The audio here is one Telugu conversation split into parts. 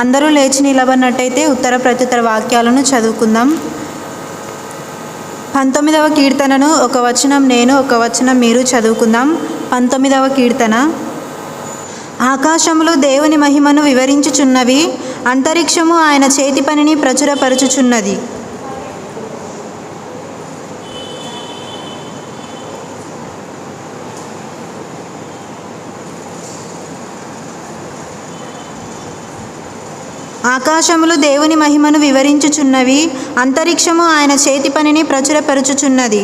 అందరూ లేచి నిలబడినట్టయితే ఉత్తర ప్రత్యుత్తర వాక్యాలను చదువుకుందాం. 19వ కీర్తనను ఒక వచనం నేను, ఒక వచనం మీరు చదువుకుందాం. 19వ కీర్తన. ఆకాశములు దేవుని మహిమను వివరించుచున్నవి, అంతరిక్షము ఆయన చేతి పనిని ప్రచురపరచుచున్నది. ఆకాశములు దేవుని మహిమను వివరించుచున్నవి, అంతరిక్షము ఆయన చేతి పనిని ప్రచురపరచుచున్నది.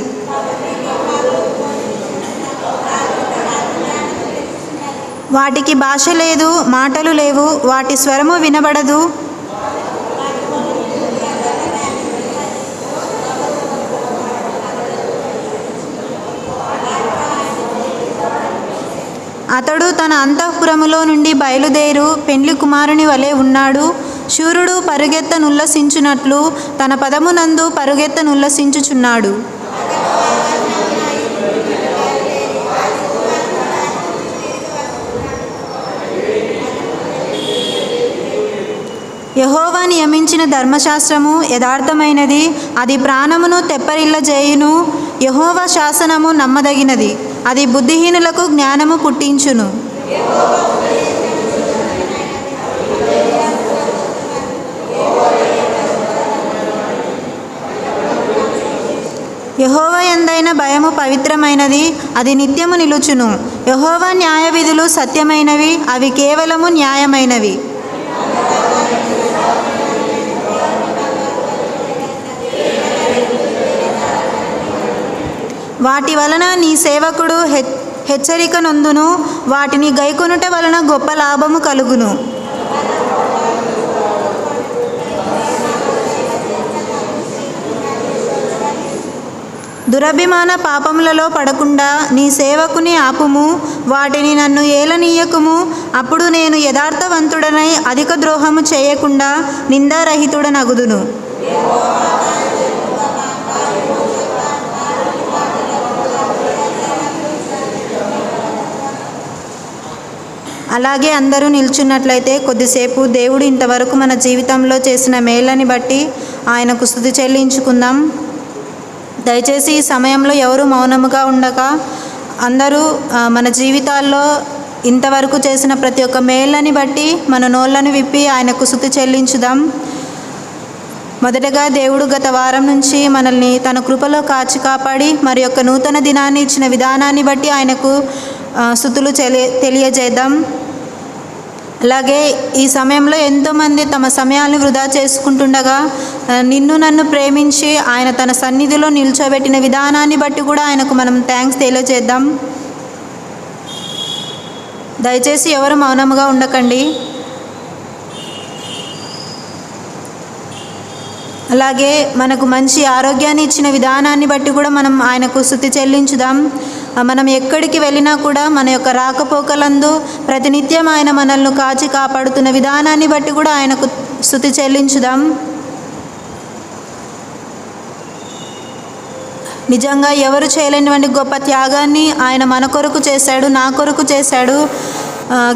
వాటికి భాష లేదు, మాటలు లేవు, వాటి స్వరము వినబడదు. అతడు తన అంతఃపురములో నుండి బయలుదేరు పెండ్లి కుమారుని వలె ఉన్నాడు. శూరుడు పరుగెత్తనుల్లసించునట్లు తన పదమునందు పరుగెత్తనుల్లసించుచున్నాడు. యెహోవా నియమించిన ధర్మశాస్త్రము యథార్థమైనది, అది ప్రాణమును తెప్పరిల్లజేయును. యెహోవా శాసనము నమ్మదగినది, అది బుద్ధిహీనులకు జ్ఞానము పుట్టించును. యెహోవా యందైన భయము పవిత్రమైనది, అది నిత్యము నిలుచును. యెహోవా న్యాయ విధులు సత్యమైనవి, అవి కేవలము న్యాయమైనవి. వాటి వలన నీ సేవకుడు హెచ్చరిక నొందును, వాటిని గైకొనుట వలన గొప్ప లాభము కలుగును. దురభిమాన పాపములలో పడకుండా నీ సేవకుని ఆపుము, వాటిని నన్ను ఏలనీయకుము. అప్పుడు నేను యథార్థవంతుడనై అధిక ద్రోహము చేయకుండా నిందారహితుడనగుదును. అలాగే అందరూ నిల్చున్నట్లయితే కొద్దిసేపు దేవుడు ఇంతవరకు మన జీవితంలో చేసిన మేళ్ళని బట్టి ఆయనకు స్తుతి చెల్లించుకుందాం. దయచేసి ఈ సమయంలో ఎవరు మౌనముగా ఉండక అందరూ మన జీవితాల్లో ఇంతవరకు చేసిన ప్రతి ఒక్క మేళ్ళని బట్టి మన నోళ్ళను విప్పి ఆయనకు స్తుతి చెల్లించుదాం. మొదటగా దేవుడు గత వారం నుంచి మనల్ని తన కృపలో కాచి కాపాడి మరి యొక్క నూతన దినాన్ని ఇచ్చిన విధానాన్ని బట్టి ఆయనకు స్తుతులు తెలియజేద్దాం. అలాగే ఈ సమయంలో ఎంతోమంది తమ సమయాన్ని వృధా చేసుకుంటుండగా నిన్ను నన్ను ప్రేమించి ఆయన తన సన్నిధిలో నిల్చోబెట్టిన విధానాన్ని బట్టి కూడా ఆయనకు మనం థ్యాంక్స్ తెలియజేద్దాం. దయచేసి ఎవరు మౌనముగా ఉండకండి. అలాగే మనకు మంచి ఆరోగ్యాన్ని ఇచ్చిన విధానాన్ని బట్టి కూడా మనం ఆయనకు స్తుతి చెల్లించుదాం. మనం ఎక్కడికి వెళ్ళినా కూడా మన యొక్క రాకపోకలందు ప్రతినిత్యం ఆయన మనల్ని కాచి కాపాడుతున్న విధానాన్ని బట్టి కూడా ఆయనకు స్తుతి చెల్లించుదాం. నిజంగా ఎవరు చేయలేనివంటి గొప్ప త్యాగాన్ని ఆయన మన కొరకు చేశాడు, నా కొరకు చేశాడు.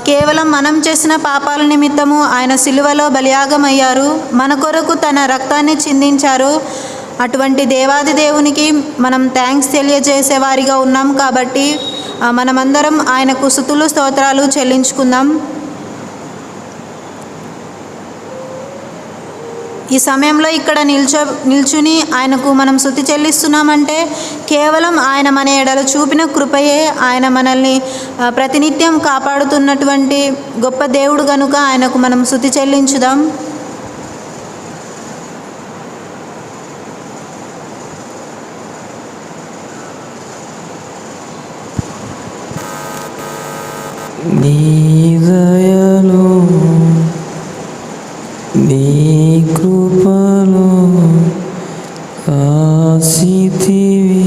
కేవలం మనం చేసిన పాపాల నిమిత్తము ఆయన సిలువలో బలియాగమయ్యారు, మన కొరకు తన రక్తాన్ని చిందించారు. అటువంటి దేవాది దేవునికి మనం థ్యాంక్స్ తెలియజేసే వారిగా ఉన్నాం కాబట్టి మనమందరం ఆయనకు స్తుతులు స్తోత్రాలు చెల్లించుకుందాం. ఈ సమయంలో ఇక్కడ నిల్చుని ఆయనకు మనం స్తుతి చెల్లిస్తున్నామంటే కేవలం ఆయన మన ఎడల చూపిన కృపయే. ఆయన మనల్ని ప్రతినిత్యం కాపాడుతున్నటువంటి గొప్ప దేవుడు కనుక ఆయనకు మనం స్తుతి చెల్లించుదాం. నీ దయలో నీ కృపలో కాసితివి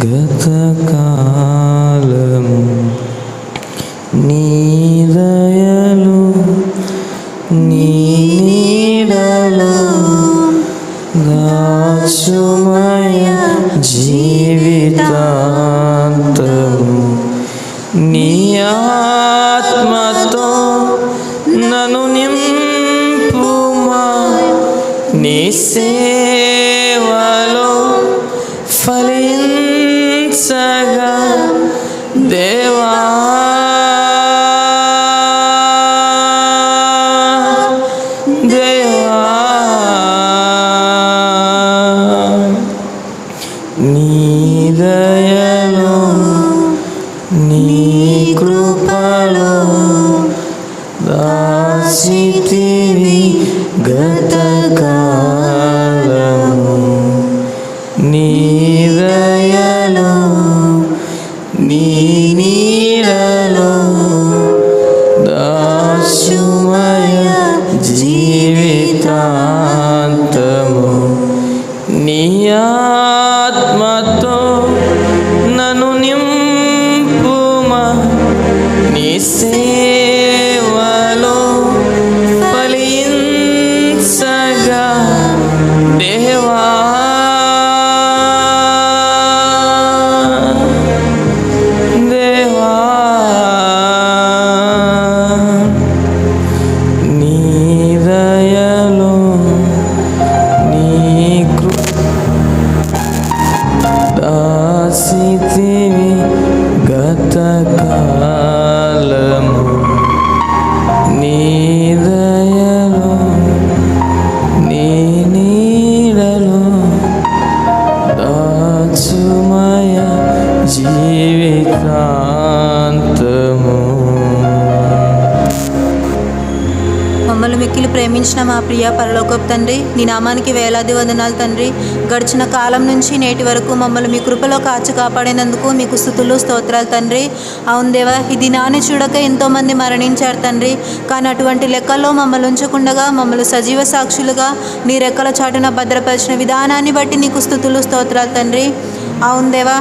గతకాలము, నీ దయలో నీ నీడలో దాచుమయ జీవితాంతము. నీ ఆత్మతో నన్ను నింపి నీ నీడలో దాసుమయ జీవితాంతము నీ ఆత్మతో నన్ను నింపుమా నీ సేవలో ఫలించగా దేవా దేవా నీ దయలో నీ దాసితివి గతకాలము నీ దయలో నీ నీడలో దాచుమయ జీవితాంతము. మమ్మల్ని మిక్కిలి ప్రేమించిన మా ప్రియ పరలోకపు తండ్రి, నీ నామానికి వేలాది వందనాలు తండ్రి. గడిచిన కాలం నుంచి నేటి వరకు మమ్మల్ని మీ కృపలో కాచి కాపాడినందుకు మీకు స్తుతులు స్తోత్రాలు తండ్రి. అవును దేవా, ఈ దినాన్ని చూడక ఎంతోమంది మరణించారు తండ్రి. కానీ అటువంటి లెక్కల్లో మమ్మల్ని ఉంచకుండగా మమ్మల్ని సజీవ సాక్షులుగా నీ రెక్కల చాటున భద్రపరిచిన విధానాన్ని బట్టి నీకు స్తుతులు స్తోత్రాలు తండ్రి. అవును దేవా,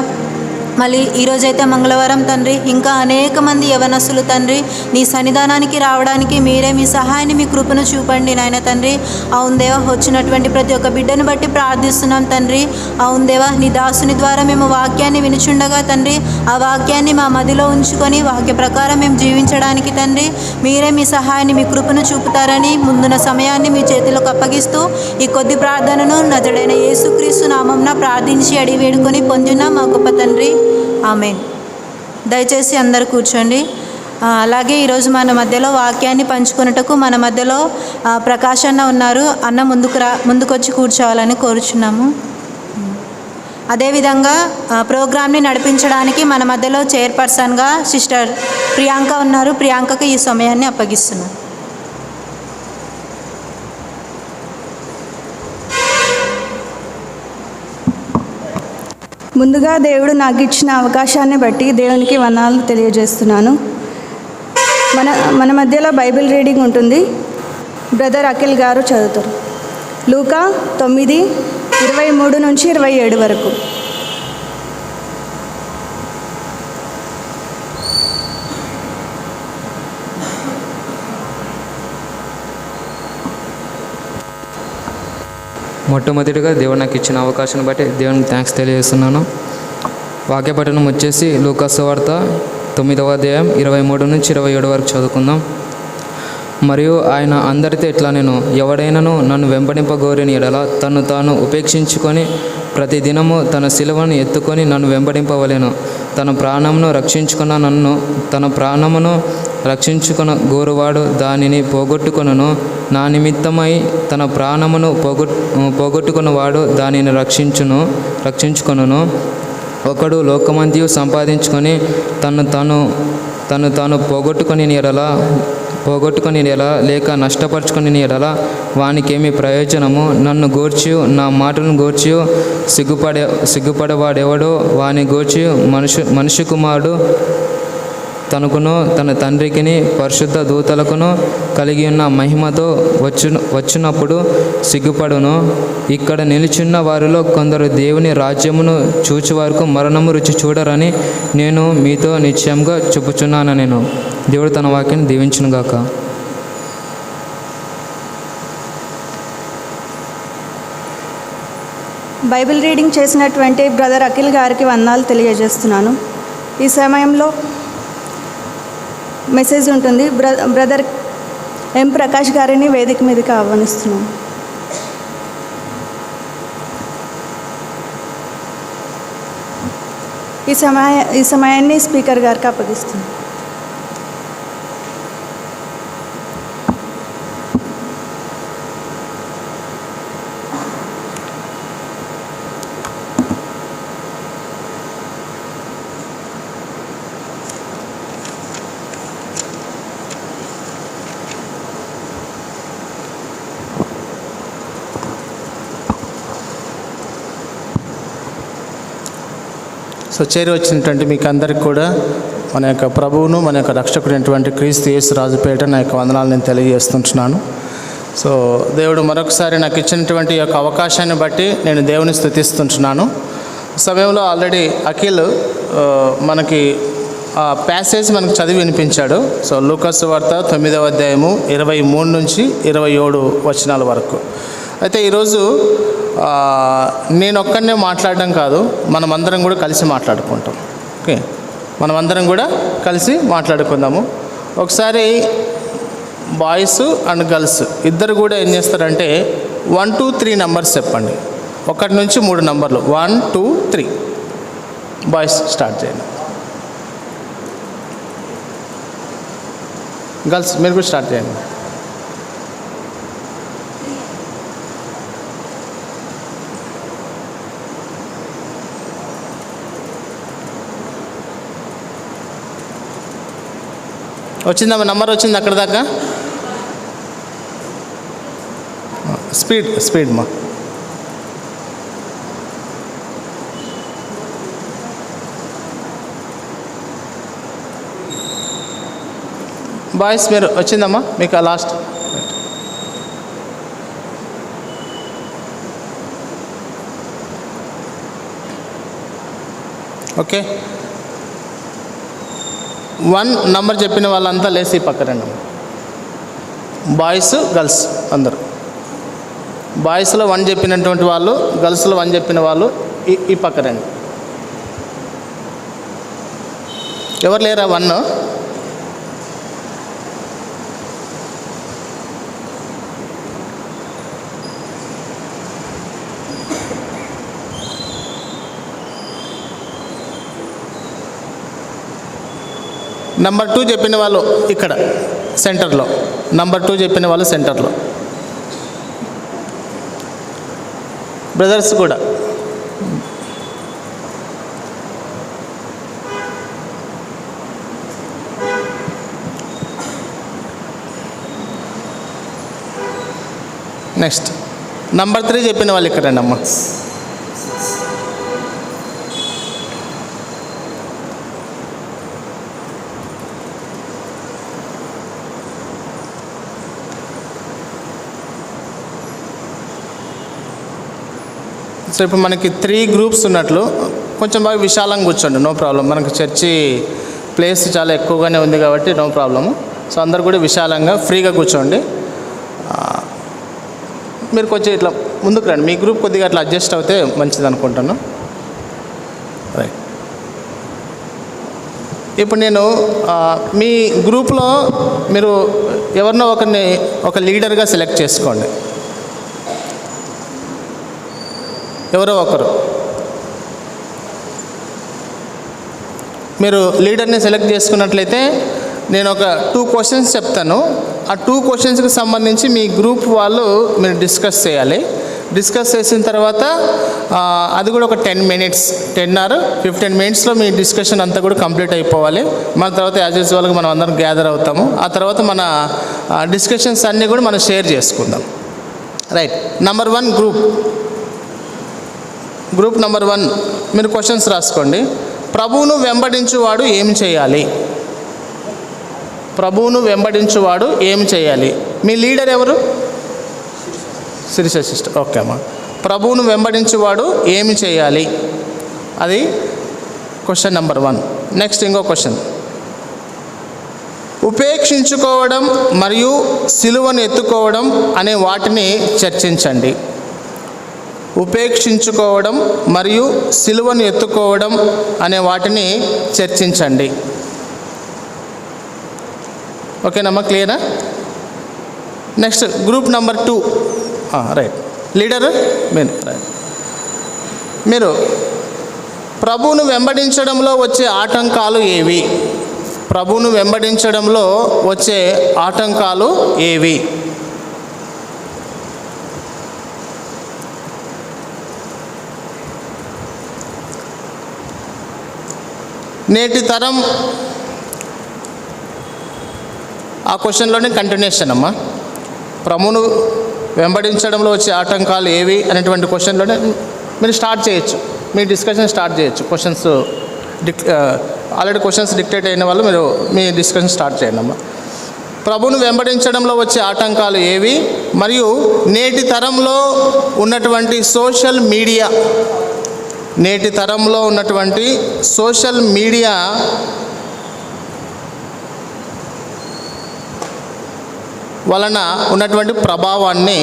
మళ్ళీ ఈరోజైతే మంగళవారం తండ్రి. ఇంకా అనేక మంది యవనస్తులు తండ్రి నీ సన్నిధానానికి రావడానికి మీరే మీ సహాయాన్ని మీ కృపను చూపండి నాయన తండ్రి. అవును దేవా, వచ్చినటువంటి ప్రతి ఒక్క బిడ్డను బట్టి ప్రార్థిస్తున్నాం తండ్రి. అవును దేవా, నీ దాసుని ద్వారా మేము వాక్యాన్ని వినుచుండగా తండ్రి, ఆ వాక్యాన్ని మా మదిలో ఉంచుకొని వాక్య ప్రకారం మేము జీవించడానికి తండ్రి మీరే మీ సహాయాన్ని మీ కృపను చూపుతారని ముందున్న సమయాన్ని మీ చేతిలోకి అప్పగిస్తూ ఈ కొద్ది ప్రార్థనను నజడైన యేసుక్రీస్తు నామంన ప్రార్థించి అడిగి వేడుకొని పొందిన మా గొప్ప తండ్రి, ఆమేన్. దయచేసి అందరు కూర్చోండి. అలాగే ఈరోజు మన మధ్యలో వాక్యాన్ని పంచుకున్నటకు మన మధ్యలో ప్రకాష్ అన్న ఉన్నారు. అన్న ముందుకొచ్చి కూర్చోవాలని కోరుచున్నాము. అదేవిధంగా ప్రోగ్రామ్ని నడిపించడానికి మన మధ్యలో చైర్పర్సన్గా సిస్టర్ ప్రియాంక ఉన్నారు. ప్రియాంకకు ఈ సమయాన్ని అప్పగిస్తున్నాను. ముందుగా దేవుడు నాకు ఇచ్చిన అవకాశాన్ని బట్టి దేవునికి వందనాలు తెలియజేస్తున్నాను. మన మధ్యలో బైబిల్ రీడింగ్ ఉంటుంది. బ్రదర్ అఖిల్ గారు చదువుతారు. లూకా 9:23 నుంచి 27 వరకు. మొట్టమొదటిగా దేవుడు నాకు ఇచ్చిన అవకాశాన్ని బట్టి దేవునికి థ్యాంక్స్ తెలియజేస్తున్నాను. వాక్యపఠనం వచ్చేసి లూకా సువార్త 9వ అధ్యాయం 23 నుంచి 27 వరకు చదువుకుందాం. మరియు ఆయన అందరితో ఇట్లా, నేను ఎవడైనాను నన్ను వెంబడింపగోరిన ఎడల తను తాను ఉపేక్షించుకొని ప్రతి దినము తన శిలువను ఎత్తుకొని నన్ను వెంబడింపవలెను. తన ప్రాణమును రక్షించుకొన గోరువాడు దానిని పోగొట్టుకొనును. నా నిమిత్తమై తన ప్రాణమును పోగొట్టుకున్నవాడు దానిని రక్షించుకొనును. ఒకడు లోకమంతియు సంపాదించుకొని తను తాను పోగొట్టుకొని ఎడల లేక నష్టపరుచుకొని ఎడల వానికేమి ప్రయోజనము? నన్ను గూర్చి నా మాటను గూర్చి సిగ్గుపడేవాడెవడో వాని గూర్చి మనుష్య కుమారుడు తనకును తన తండ్రికిని పరిశుద్ధ దూతలకును కలిగి ఉన్న మహిమతో వచ్చినప్పుడు సిగ్గుపడును. ఇక్కడ నిలుచున్న వారిలో కొందరు దేవుని రాజ్యమును చూచి వరకు మరణము రుచి చూడరని నేను మీతో నిశ్చయంగా చెప్పుచున్నాను. నేను దేవుడు తన వాక్యాన్ని దీవించునుగాక. బైబిల్ రీడింగ్ చేసినటువంటి బ్రదర్ అఖిల్ గారికి వందనాలు తెలియజేస్తున్నాను. ఈ సమయంలో మెసేజ్ ఉంటుంది. బ్రదర్ ఎం ప్రకాష్ గారిని వేదిక మీదకి ఆహ్వానిస్తున్నాను. ఈ సమయాన్ని స్పీకర్ గారికి అప్పగిస్తున్నాను. సో చేరి వచ్చినటువంటి మీకు అందరికి కూడా మన యొక్క ప్రభువును మన యొక్క రక్షకుడైనటువంటి క్రీస్తు యేసు రాజు పేరిట నా యొక్క వందనాలు నేను తెలియజేస్తుంటున్నాను. సో దేవుడు మరొకసారి నాకు ఇచ్చినటువంటి యొక్క అవకాశాన్ని బట్టి నేను దేవుని స్తుతిస్తుంటున్నాను. సమయంలో ఆల్రెడీ అఖిల్ మనకి ఆ ప్యాసేజ్ మనకు చదివి వినిపించాడు. సో లూకాసు వార్త 9వ అధ్యాయము 23 నుంచి 27 వచనాల వరకు. అయితే ఈరోజు నేను ఒక్కనే మాట్లాడడం కాదు, మనమందరం కూడా కలిసి మాట్లాడుకుంటాం. ఓకే, మనమందరం కూడా కలిసి మాట్లాడుకుందాము. ఒకసారి బాయ్స్ అండ్ గర్ల్స్ ఇద్దరు కూడా ఏం చేస్తారంటే 1 2 3 నెంబర్స్ చెప్పండి. 1 నుంచి 3 నెంబర్లు 1 2 3. బాయ్స్ స్టార్ట్ చేయండి. గర్ల్స్ మీరు కూడా స్టార్ట్ చేయండి. వచ్చిందమ్మా, నంబర్ వచ్చింది అక్కడ దాకా. స్పీడ్ మా. బాయ్స్ మీరు వచ్చిందమ్మా మీకు ఆ లాస్ట్. ఓకే, 1 నంబర్ చెప్పిన వాళ్ళంతా లేచి పక్కరండి. బాయ్స్ గర్ల్స్ అందరూ. బాయ్స్లో 1 చెప్పినటువంటి వాళ్ళు, గర్ల్స్లో 1 చెప్పిన వాళ్ళు ఈ పక్కరండి. ఎవరు లేరా 1? నంబర్ 2 చెప్పిన వాళ్ళు ఇక్కడ సెంటర్లో. నంబర్ 2 చెప్పిన వాళ్ళు సెంటర్లో. బ్రదర్స్ కూడా. నెక్స్ట్ నంబర్ 3 చెప్పిన వాళ్ళు ఇక్కడండి అమ్మ. సో ఇప్పుడు మనకి 3 గ్రూప్స్ ఉన్నట్లు కొంచెం బాగా విశాలంగా కూర్చోండి, నో ప్రాబ్లం. మనకు చర్చి ప్లేస్ చాలా ఎక్కువగానే ఉంది కాబట్టి నో ప్రాబ్లము. సో అందరు కూడా విశాలంగా ఫ్రీగా కూర్చోండి. మీరు కొంచెం ఇట్లా ముందుకు రండి, మీ గ్రూప్ కొద్దిగా అట్లా అడ్జస్ట్ అవుతే మంచిది అనుకుంటాను. రైట్, ఇప్పుడు నేను మీ గ్రూప్లో మీరు ఎవరినో ఒకరిని ఒక లీడర్గా సెలెక్ట్ చేసుకోండి. ఎవరో ఒకరు మీరు లీడర్ని సెలెక్ట్ చేసుకున్నట్లయితే నేను ఒక 2 క్వశ్చన్స్ చెప్తాను. ఆ 2 క్వశ్చన్స్కి సంబంధించి మీ గ్రూప్ వాళ్ళు మీరు డిస్కస్ చేయాలి. డిస్కస్ చేసిన తర్వాత అది కూడా ఒక 10 మినిట్స్ 10 or 15 మినిట్స్లో మీ డిస్కషన్ అంతా కూడా కంప్లీట్ అయిపోవాలి. మన తర్వాత యాజ్ యూజువల్గా మనం అందరం గ్యాదర్ అవుతాము. ఆ తర్వాత మన డిస్కషన్స్ అన్నీ కూడా మనం షేర్ చేసుకుందాం. రైట్, నంబర్ 1 గ్రూప్ నంబర్ 1 మీరు క్వశ్చన్స్ రాసుకోండి. ప్రభువును వెంబడించువాడు ఏమి చేయాలి? ప్రభువును వెంబడించువాడు ఏమి చేయాలి? మీ లీడర్ ఎవరు? శిరీష సిస్టర్. ఓకే అమ్మా. ప్రభువును వెంబడించువాడు ఏమి చేయాలి? అది క్వశ్చన్ నంబర్ 1. నెక్స్ట్ ఇంకో క్వశ్చన్. ఉపేక్షించుకోవడం మరియు సిలువను ఎత్తుకోవడం అనే వాటిని చర్చించండి. ఉపేక్షించుకోవడం మరియు సిలువను ఎత్తుకోవడం అనే వాటిని చర్చించండి. ఓకేనమ్మా, క్లియరా? Next group number 2. Right, leader మీరు ప్రభువును వెంబడించడంలో వచ్చే ఆటంకాలు ఏవి? ప్రభువును వెంబడించడంలో వచ్చే ఆటంకాలు ఏవి? నేటి తరం ఆ క్వశ్చన్లోనే కంటిన్యూషన్ అమ్మా. ప్రభువును వెంబడించడంలో వచ్చే ఆటంకాలు ఏవి అనేటువంటి క్వశ్చన్లోనే మీరు స్టార్ట్ చేయొచ్చు, మీ డిస్కషన్ స్టార్ట్ చేయొచ్చు. క్వశ్చన్స్ ఆల్రెడీ క్వశ్చన్స్ డిక్టేట్ అయిన వాళ్ళు మీరు మీ డిస్కషన్ స్టార్ట్ చేయండి అమ్మా. ప్రభువును వెంబడించడంలో వచ్చే ఆటంకాలు ఏవి, మరియు నేటి తరంలో ఉన్నటువంటి సోషల్ మీడియా వలన ఉన్నటువంటి ప్రభావాన్ని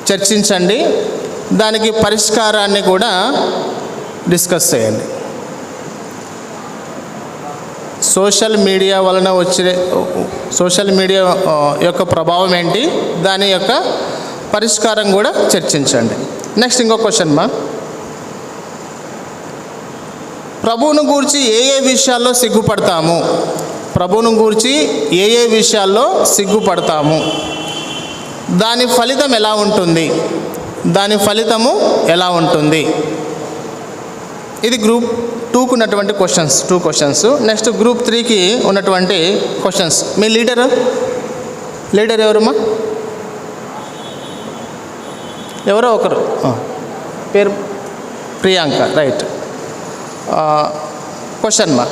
చర్చించండి. దానికి పరిష్కారాన్ని కూడా డిస్కస్ చేయండి. సోషల్ మీడియా యొక్క ప్రభావం ఏంటి, దాని యొక్క పరిష్కారం కూడా చర్చించండి. నెక్స్ట్ ఇంకో క్వశ్చన్ మా, ప్రభువును గూర్చి ఏ విషయాల్లో సిగ్గుపడతాము, దాని ఫలితము ఎలా ఉంటుంది. ఇది గ్రూప్ 2కు ఉన్నటువంటి టూ క్వశ్చన్స్. నెక్స్ట్ గ్రూప్ 3కి ఉన్నటువంటి క్వశ్చన్స్. మీ లీడర్ ఎవరమ్మా? ఎవరో ఒకరు పేరు ప్రియాంక, రైట్. క్వశ్చన్ మా,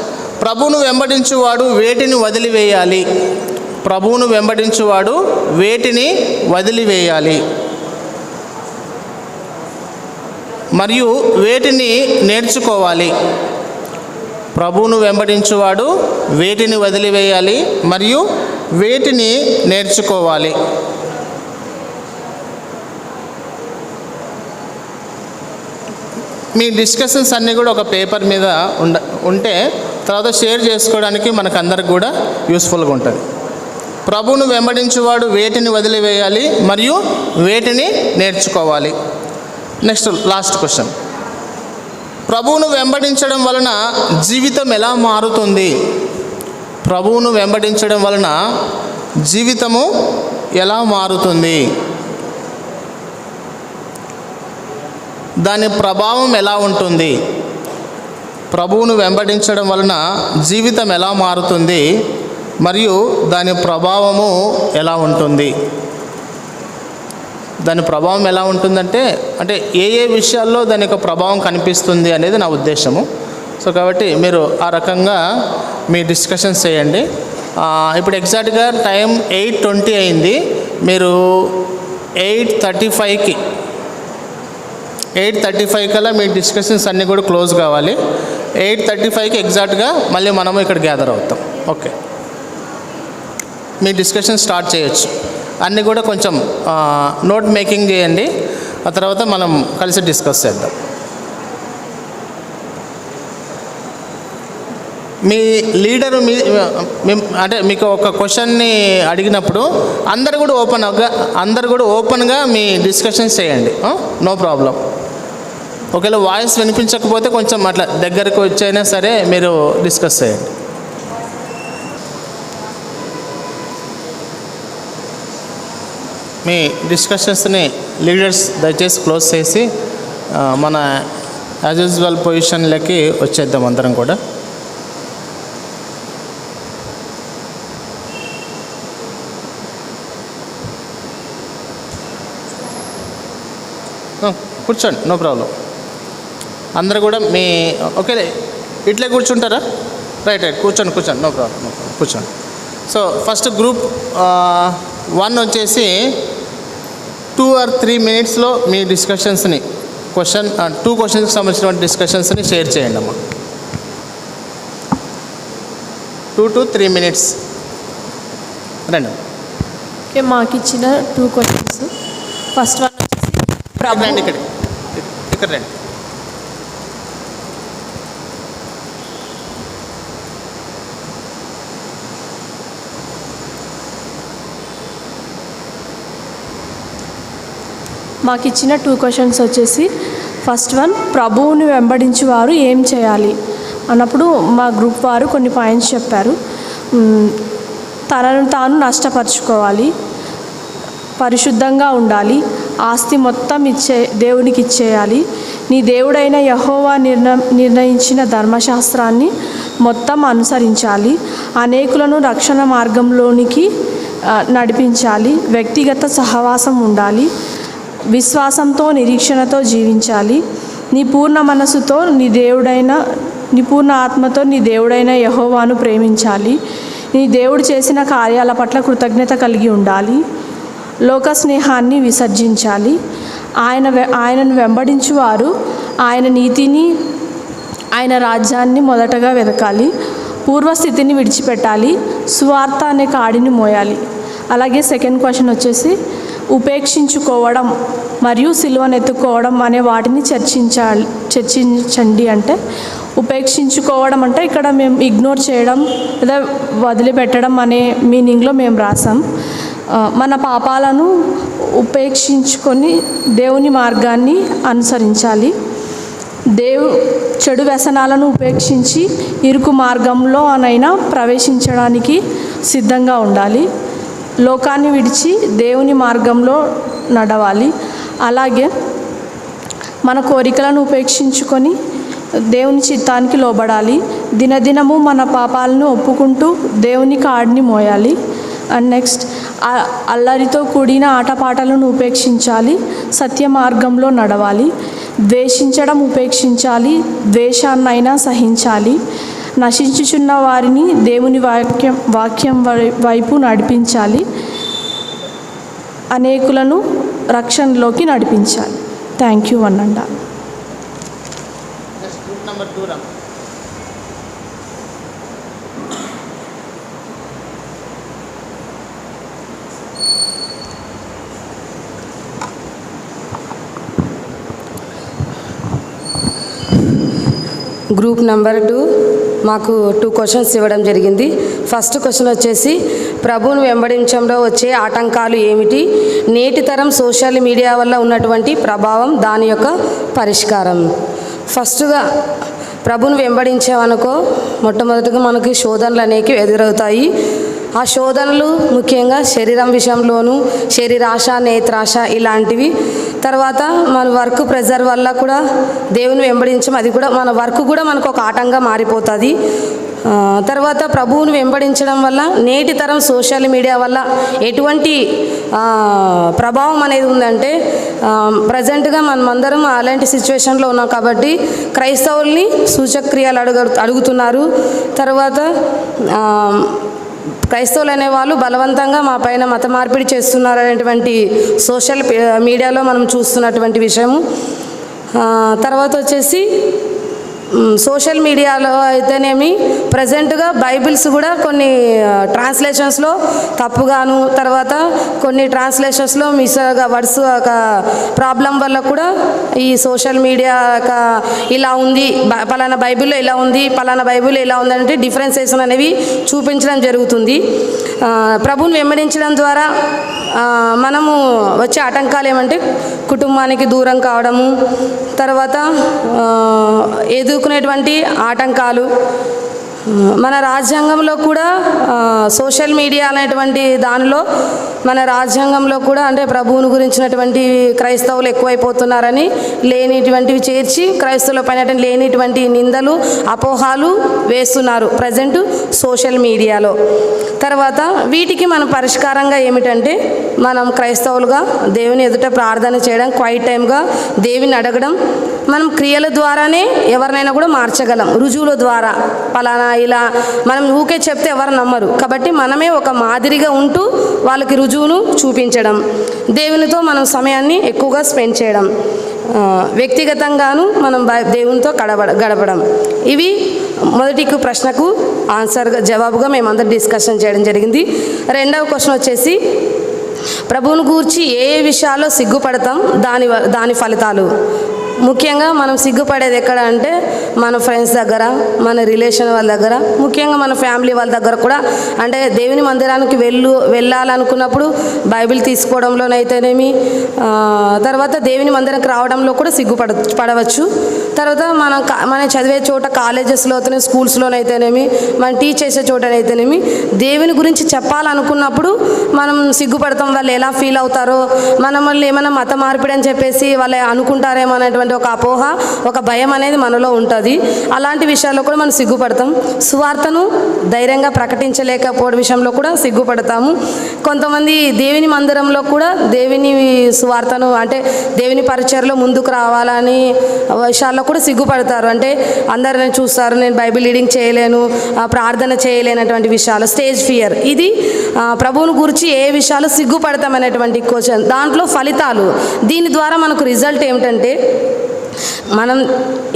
ప్రభువును వెంబడించువాడు వేటిని వదిలివేయాలి మరియు వేటిని నేర్చుకోవాలి. ప్రభువును వెంబడించువాడు వేటిని వదిలివేయాలి మరియు వేటిని నేర్చుకోవాలి. మీ డిస్కషన్స్ అన్నీ కూడా ఒక పేపర్ మీద ఉంటే తర్వాత షేర్ చేసుకోవడానికి మనకు అందరికి కూడా యూస్ఫుల్గా ఉంటుంది. ప్రభువును వెంబడించువాడు వేటిని వదిలివేయాలి మరియు వేటిని నేర్చుకోవాలి. నెక్స్ట్ లాస్ట్ క్వశ్చన్, ప్రభువును వెంబడించడం వలన జీవితం ఎలా మారుతుంది? దాని ప్రభావం ఎలా ఉంటుంది? ప్రభువును వెంబడించడం వలన జీవితం ఎలా మారుతుంది మరియు దాని ప్రభావము ఎలా ఉంటుంది? దాని ప్రభావం ఎలా ఉంటుందంటే ఏ విషయాల్లో దాని యొక్క ప్రభావం కనిపిస్తుంది అనేది నా ఉద్దేశము. సో కాబట్టి మీరు ఆ రకంగా మీ డిస్కషన్స్ చేయండి. ఇప్పుడు ఎగ్జాక్ట్గా టైం 8:20 అయింది. మీరు 8:35 కల్లా మీ డిస్కషన్స్ అన్నీ కూడా క్లోజ్ కావాలి. 8:35కి ఎగ్జాక్ట్గా మళ్ళీ మనము ఇక్కడ గ్యాదర్ అవుతాం. ఓకే, మీ డిస్కషన్ స్టార్ట్ చేయొచ్చు. అన్నీ కూడా కొంచెం నోట్ మేకింగ్ చేయండి. ఆ తర్వాత మనం కలిసి డిస్కస్ చేద్దాం. మీ లీడరు మీకు ఒక క్వశ్చన్ని అడిగినప్పుడు అందరు కూడా ఓపెన్గా మీ డిస్కషన్స్ చేయండి. No problem. ఒకవేళ వాయిస్ వినిపించకపోతే కొంచెం అట్లా దగ్గరకు వచ్చైనా సరే మీరు డిస్కస్ చేయండి. మీ డిస్కషన్స్ని లీడర్స్ దయచేసి క్లోజ్ చేసి మన యాజ్ యూజువల్ పొజిషన్లకి వచ్చేద్దాం అందరం కూడా. కూర్చోండి, నో ప్రాబ్లం. అందరు కూడా మీ ఓకే ఇట్లే కూర్చుంటారా? రైట్, కూర్చోండి, నో ప్రాబ్లం, కూర్చోండి. సో ఫస్ట్ గ్రూప్ 1 వచ్చేసి 2 or 3 minutesలో మీ డిస్కషన్స్ని 2 క్వశ్చన్స్కి సంబంధించినటువంటి డిస్కషన్స్ని షేర్ చేయండి అమ్మా. 2 to 3 minutes రండి. ఓకే, మాకు ఇచ్చిన 2 క్వశ్చన్స్. ఫస్ట్ వన్ వచ్చేసి రండి, ఇక్కడ రండి. మాకు ఇచ్చిన 2 క్వశ్చన్స్ వచ్చేసి ఫస్ట్ వన్, ప్రభువుని వెంబడించి వారు ఏం చేయాలి అన్నప్పుడు మా గ్రూప్ వారు కొన్ని పాయింట్స్ చెప్పారు. తనను తాను నష్టపరుచుకోవాలి, పరిశుద్ధంగా ఉండాలి, ఆస్తి మొత్తం దేవునికి ఇచ్చేయాలి, నీ దేవుడైన యెహోవా నిర్ణయించిన ధర్మశాస్త్రాన్ని మొత్తం అనుసరించాలి, అనేకులను రక్షణ మార్గంలోనికి నడిపించాలి, వ్యక్తిగత సహవాసం ఉండాలి, విశ్వాసంతో నిరీక్షణతో జీవించాలి, నీ పూర్ణ మనసుతో నీ పూర్ణ ఆత్మతో నీ దేవుడైన యెహోవాను ప్రేమించాలి. నీ దేవుడు చేసిన కార్యాల పట్ల కృతజ్ఞత కలిగి ఉండాలి. లోక స్నేహాన్ని విసర్జించాలి. ఆయనను వెంబడించువారు ఆయన నీతిని, ఆయన రాజ్యాన్ని మొదటగా వెతకాలి. పూర్వస్థితిని విడిచిపెట్టాలి. సువార్త అనే కాడిని మోయాలి. అలాగే సెకండ్ క్వశ్చన్ వచ్చేసి ఉపేక్షించుకోవడం మరియు సిలువనెత్తుకోవడం అనే వాటిని చర్చించండి. అంటే ఉపేక్షించుకోవడం అంటే ఇక్కడ మేము ఇగ్నోర్ చేయడం లేదా వదిలిపెట్టడం అనే మీనింగ్లో మేము రాసాం. మన పాపాలను ఉపేక్షించుకొని దేవుని మార్గాన్ని అనుసరించాలి. చెడు వ్యసనాలను ఉపేక్షించి ఇరుకు మార్గంలోనైనా ప్రవేశించడానికి సిద్ధంగా ఉండాలి. లోకాన్ని విడిచి దేవుని మార్గంలో నడవాలి. అలాగే మన కోరికలను ఉపేక్షించుకొని దేవుని చిత్తానికి లోబడాలి. దినదినము మన పాపాలను ఒప్పుకుంటూ దేవుని కాడిని మోయాలి. అండ్ నెక్స్ట్ అల్లరితో కూడిన ఆటపాటలను ఉపేక్షించాలి. సత్య మార్గంలో నడవాలి. ద్వేషించడం ఉపేక్షించాలి. ద్వేషాన్నైనా సహించాలి. నశించుచున్న వారిని దేవుని వాక్యం వైపు నడిపించాలి. అనేకులను రక్షణలోకి నడిపించాలి. థ్యాంక్ యూ అన్నండా. గ్రూప్ నెంబర్ 2 మాకు 2 క్వశ్చన్స్ ఇవ్వడం జరిగింది. ఫస్ట్ క్వశ్చన్ వచ్చేసి ప్రభువును వెంబడించడంలో వచ్చే ఆటంకాలు ఏమిటి? నేటి తరం సోషల్ మీడియా వల్ల ఉన్నటువంటి ప్రభావం, దాని యొక్క పరిష్కారం. ఫస్ట్గా ప్రభువును వెంబడించామనుకో మొట్టమొదటిగా మనకి శోధనలు అనేవి ఎదురవుతాయి. ఆ శోధనలు ముఖ్యంగా శరీరం విషయంలోనూ శరీరాశ, నేత్రాశ ఇలాంటివి. తర్వాత మన వర్క్ ప్రెజర్ వల్ల కూడా దేవుని వెంబడించడం, అది కూడా మన వర్క్ కూడా మనకు ఒక ఆటంగా మారిపోతుంది. తర్వాత ప్రభువును వెంబడించడం వల్ల నేటి తరం సోషల్ మీడియా వల్ల ఎటువంటి ప్రభావం అనేది ఉందంటే, ప్రజెంట్గా మనమందరం అలాంటి సిచ్యువేషన్లో ఉన్నాం కాబట్టి క్రైస్తవుల్ని సూచక్రియలు అడుగుతున్నారు. తర్వాత క్రైస్తవులు అనేవాళ్ళు బలవంతంగా మా పైన మత మార్పిడి చేస్తున్నారు అనేటువంటి సోషల్ మీడియాలో మనం చూస్తున్నటువంటి విషయము. తర్వాత వచ్చేసి సోషల్ మీడియాలో అయితేనేమి ప్రజెంట్గా బైబిల్స్ కూడా కొన్ని ట్రాన్స్లేషన్స్లో తప్పుగాను, తర్వాత కొన్ని ట్రాన్స్లేషన్స్లో మిస్గా వర్డ్స్ ఒక ప్రాబ్లం వల్ల కూడా ఈ సోషల్ మీడియా ఇలా ఉంది, పలానా బైబిల్లో ఇలా ఉంది, పలానా బైబిల్లో ఇలా ఉంది అంటే డిఫరెన్సేషన్ అనేవి చూపించడం జరుగుతుంది. ప్రభువుని వెంబడించడం ద్వారా మనము వచ్చే ఆటంకాలు ఏమంటే కుటుంబానికి దూరం కావడము, తర్వాత ఎదుర్కొనేటువంటి ఆటంకాలు. మన రాజ్యాంగంలో కూడా సోషల్ మీడియా అనేటువంటి దానిలో మన రాజ్యాంగంలో కూడా అంటే ప్రభువుని గురించినటువంటి క్రైస్తవులు ఎక్కువైపోతున్నారని లేనిటువంటివి చేర్చి క్రైస్తవుల పైన లేనిటువంటి నిందలు, అపోహాలు వేస్తున్నారు ప్రజెంట్ సోషల్ మీడియాలో. తర్వాత వీటికి మనం పరిష్కారంగా ఏమిటంటే, మనం క్రైస్తవులుగా దేవుని ఎదుట ప్రార్థన చేయడం, క్వైట్ టైంగా దేవుని అడగడం. మనం క్రియల ద్వారానే ఎవరినైనా కూడా మార్చగలం, రుజువుల ద్వారా. పలానా ఇలా మనం ఊకే చెప్తే ఎవరు నమ్మరు కాబట్టి మనమే ఒక మాదిరిగా ఉంటూ వాళ్ళకి రుజువును చూపించడం, దేవునితో మనం సమయాన్ని ఎక్కువగా స్పెండ్ చేయడం, వ్యక్తిగతంగాను మనం దేవునితో గడపడం. ఇవి మొదటి ప్రశ్నకు జవాబుగా మేమందరం డిస్కషన్ చేయడం జరిగింది. రెండవ క్వశ్చన్ వచ్చేసి ప్రభువుని గూర్చి ఏ విషయాల్లో సిగ్గుపడతాం, దాని ఫలితాలు. ముఖ్యంగా మనం సిగ్గుపడేది ఎక్కడ అంటే మన ఫ్రెండ్స్ దగ్గర, మన రిలేషన్ వాళ్ళ దగ్గర, ముఖ్యంగా మన ఫ్యామిలీ వాళ్ళ దగ్గర కూడా. అంటే దేవుని మందిరానికి వెళ్ళాలనుకున్నప్పుడు బైబిల్ తీసుకోవడంలోనైతేనేమి, తర్వాత దేవుని మందిరానికి రావడంలో కూడా పడవచ్చు. తర్వాత మనం చదివే చోట కాలేజెస్లో అయితేనే, స్కూల్స్లోనైతేనేమి, మనం టీచ్ చేసే చోటనైతేనేమి దేవుని గురించి చెప్పాలనుకున్నప్పుడు మనం సిగ్గుపడతాం. వాళ్ళు ఎలా ఫీల్ అవుతారో, మనల్ని ఏమైనా మత మార్పిడి అని చెప్పేసి వాళ్ళు అనుకుంటారేమో అనేటువంటి ఒక అపోహ, ఒక భయం అనేది మనలో ఉంటుంది. అలాంటి విషయాల్లో కూడా మనం సిగ్గుపడతాం. సువార్తను ధైర్యంగా ప్రకటించలేకపోవడం విషయంలో కూడా సిగ్గుపడతాము. కొంతమంది దేవుని మందిరంలో కూడా దేవుని సువార్తను అంటే దేవుని పరిచయలో ముందుకు రావాలని విషయాల్లో కూడా సిగ్గుపడతారు. అంటే అందరిని చూస్తారు, నేను బైబిల్ రీడింగ్ చేయలేను, ప్రార్థన చేయలేనటువంటి విషయాలు, స్టేజ్ ఫియర్. ఇది ప్రభువుని గురించి ఏ విషయాలు సిగ్గుపడతామనేటువంటి క్వశ్చన్. దాంట్లో ఫలితాలు, దీని ద్వారా మనకు రిజల్ట్ ఏమిటంటే, మనం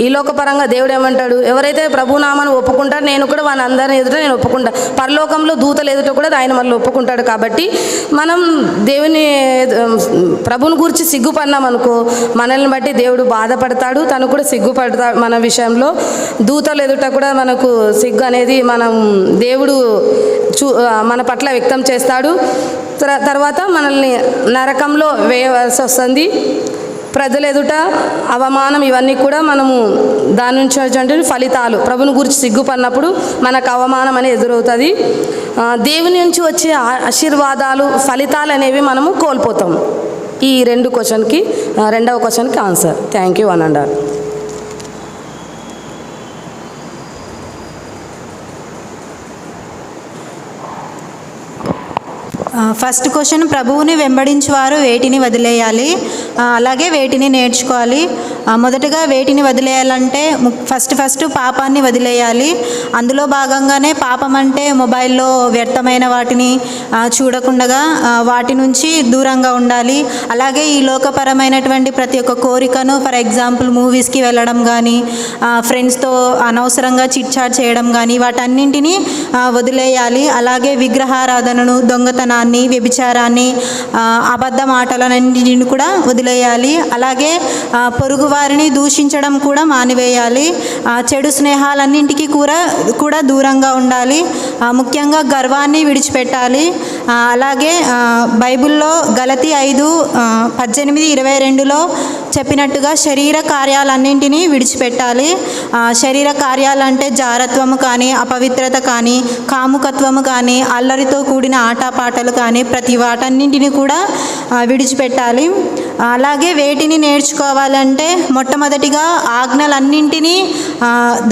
ఈ లోకపరంగా దేవుడు ఏమంటాడు, ఎవరైతే ప్రభునామాన్ని ఒప్పుకుంటారో నేను కూడా వాళ్ళ అందరిని ఎదుట నేను ఒప్పుకుంటా, పరలోకంలో దూతలు ఎదుట కూడా ఆయన మళ్ళీ ఒప్పుకుంటాడు. కాబట్టి మనం దేవుని ప్రభుని గురించి సిగ్గుపడినాం అనుకో, మనల్ని బట్టి దేవుడు బాధపడతాడు, తను కూడా సిగ్గుపడతాడు. మన విషయంలో దూతలు ఎదుట కూడా మనకు సిగ్గు అనేది దేవుడు మన పట్ల వ్యక్తం చేస్తాడు. తర్వాత మనల్ని నరకంలో వేయవలసి వస్తుంది, ప్రజల ఎదుట అవమానం, ఇవన్నీ కూడా మనము దాని నుంచి వచ్చేటువంటి ఫలితాలు. ప్రభుని గురించి సిగ్గుపడినప్పుడు మనకు అవమానం అనేది ఎదురవుతుంది. దేవుని నుంచి వచ్చే ఆశీర్వాదాలు, ఫలితాలు అనేవి మనము కోల్పోతాం. ఈ రెండవ క్వశ్చన్కి ఆన్సర్. థ్యాంక్ యూ అనండి. ఫస్ట్ క్వశ్చన్, ప్రభువుని వెంబడించేవారు వేటిని వదిలేయాలి, అలాగే వేటిని నేర్చుకోవాలి. మొదటగా వేటిని వదిలేయాలంటే ఫస్ట్ పాపాన్ని వదిలేయాలి. అందులో భాగంగానే పాపం అంటే మొబైల్లో వ్యర్థమైన వాటిని చూడకుండా వాటి నుంచి దూరంగా ఉండాలి. అలాగే ఈ లోకపరమైనటువంటి ప్రతి ఒక్క కోరికను, ఫర్ ఎగ్జాంపుల్ మూవీస్కి వెళ్ళడం కానీ, ఫ్రెండ్స్తో అనవసరంగా చిట్చాట్ చేయడం కానీ, వాటన్నింటినీ వదిలేయాలి. అలాగే విగ్రహారాధనను, దొంగతనాన్ని, వ్యభిచారాన్ని, అబద్ధ మాటలన్నింటిని కూడా వదిలేయాలి. అలాగే పొరుగు వారిని దూషించడం కూడా మానివేయాలి. చెడు స్నేహాలన్నింటికి కూడా దూరంగా ఉండాలి. ముఖ్యంగా గర్వాన్ని విడిచిపెట్టాలి. అలాగే బైబిల్లో గలతీ 5:18-22లో చెప్పినట్టుగా శరీర కార్యాలన్నింటినీ విడిచిపెట్టాలి. శరీర కార్యాలంటే జారత్వము కానీ, అపవిత్రత కానీ, కాముకత్వము కానీ, అల్లరితో కూడిన ఆటపాటలు కానీ, ప్రతి వాటన్నింటినీ కూడా విడిచిపెట్టాలి. అలాగే వేటిని నేర్చుకోవాలంటే మొట్టమొదటిగా ఆజ్ఞలన్నింటినీ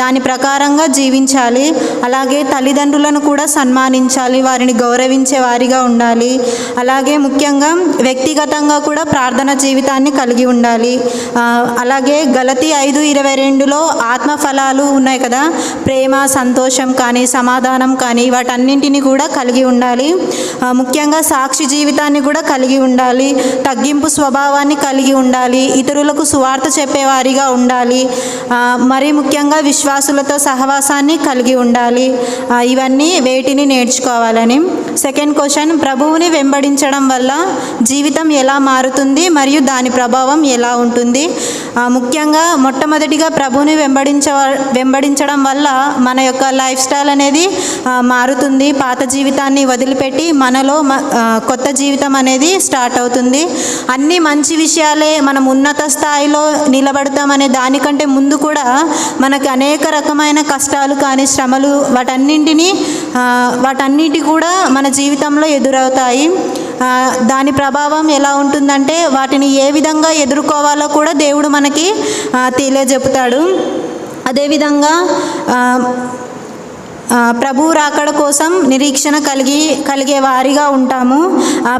దాని ప్రకారంగా జీవించాలి. అలాగే తల్లిదండ్రులను కూడా సన్మానించాలి, వారిని గౌరవించే వారిగా ఉండాలి. అలాగే ముఖ్యంగా వ్యక్తిగతంగా కూడా ప్రార్థన జీవితాన్ని కలిగి ఉండాలి. అలాగే గలతీ 5:22లో ఆత్మఫలాలు ఉన్నాయి కదా, ప్రేమ, సంతోషం కానీ, సమాధానం కానీ, వాటన్నింటినీ కూడా కలిగి ఉండాలి. ముఖ్యంగా సాక్షి జీవితాన్ని కూడా కలిగి ఉండాలి. తగ్గింపు స్వభావాన్ని కలిగి ఉండాలి. ఇతరులకు సువార్త చెప్పేవారిగా ఉండాలి. మరి ముఖ్యంగా విశ్వాసులతో సహవాసాన్ని కలిగి ఉండాలి. ఇవన్నీ వేటిని నేర్చుకోవాలని. సెకండ్ క్వశ్చన్, ప్రభువుని వెంబడించడం వల్ల జీవితం ఎలా మారుతుంది మరియు దాని ప్రభావం ఎలా ఉంటుంది? ముఖ్యంగా మొట్టమొదటిగా ప్రభువుని వెంబడించడం వల్ల మన యొక్క లైఫ్ స్టైల్ అనేది మారుతుంది. పాత జీవితాన్ని వదిలిపెట్టి మనలో కొత్త జీవితం అనేది స్టార్ట్ అవుతుంది. అన్ని మంచి విషయాలే, మనం ఉన్నత స్థాయిలో నిలబడతామనే దానికంటే ముందు కూడా మనకి అనేక రకమైన కష్టాలు కానీ, శ్రమలు, వాటన్నిటి కూడా మన జీవితంలో ఎదురవుతాయి. దాని ప్రభావం ఎలా ఉంటుందంటే వాటిని ఏ విధంగా ఎదుర్కోవాలో కూడా దేవుడు మనకి తెలియజెప్పుతాడు. అదేవిధంగా ప్రభు రాకడ కోసం నిరీక్షణ కలిగే వారిగా ఉంటాము.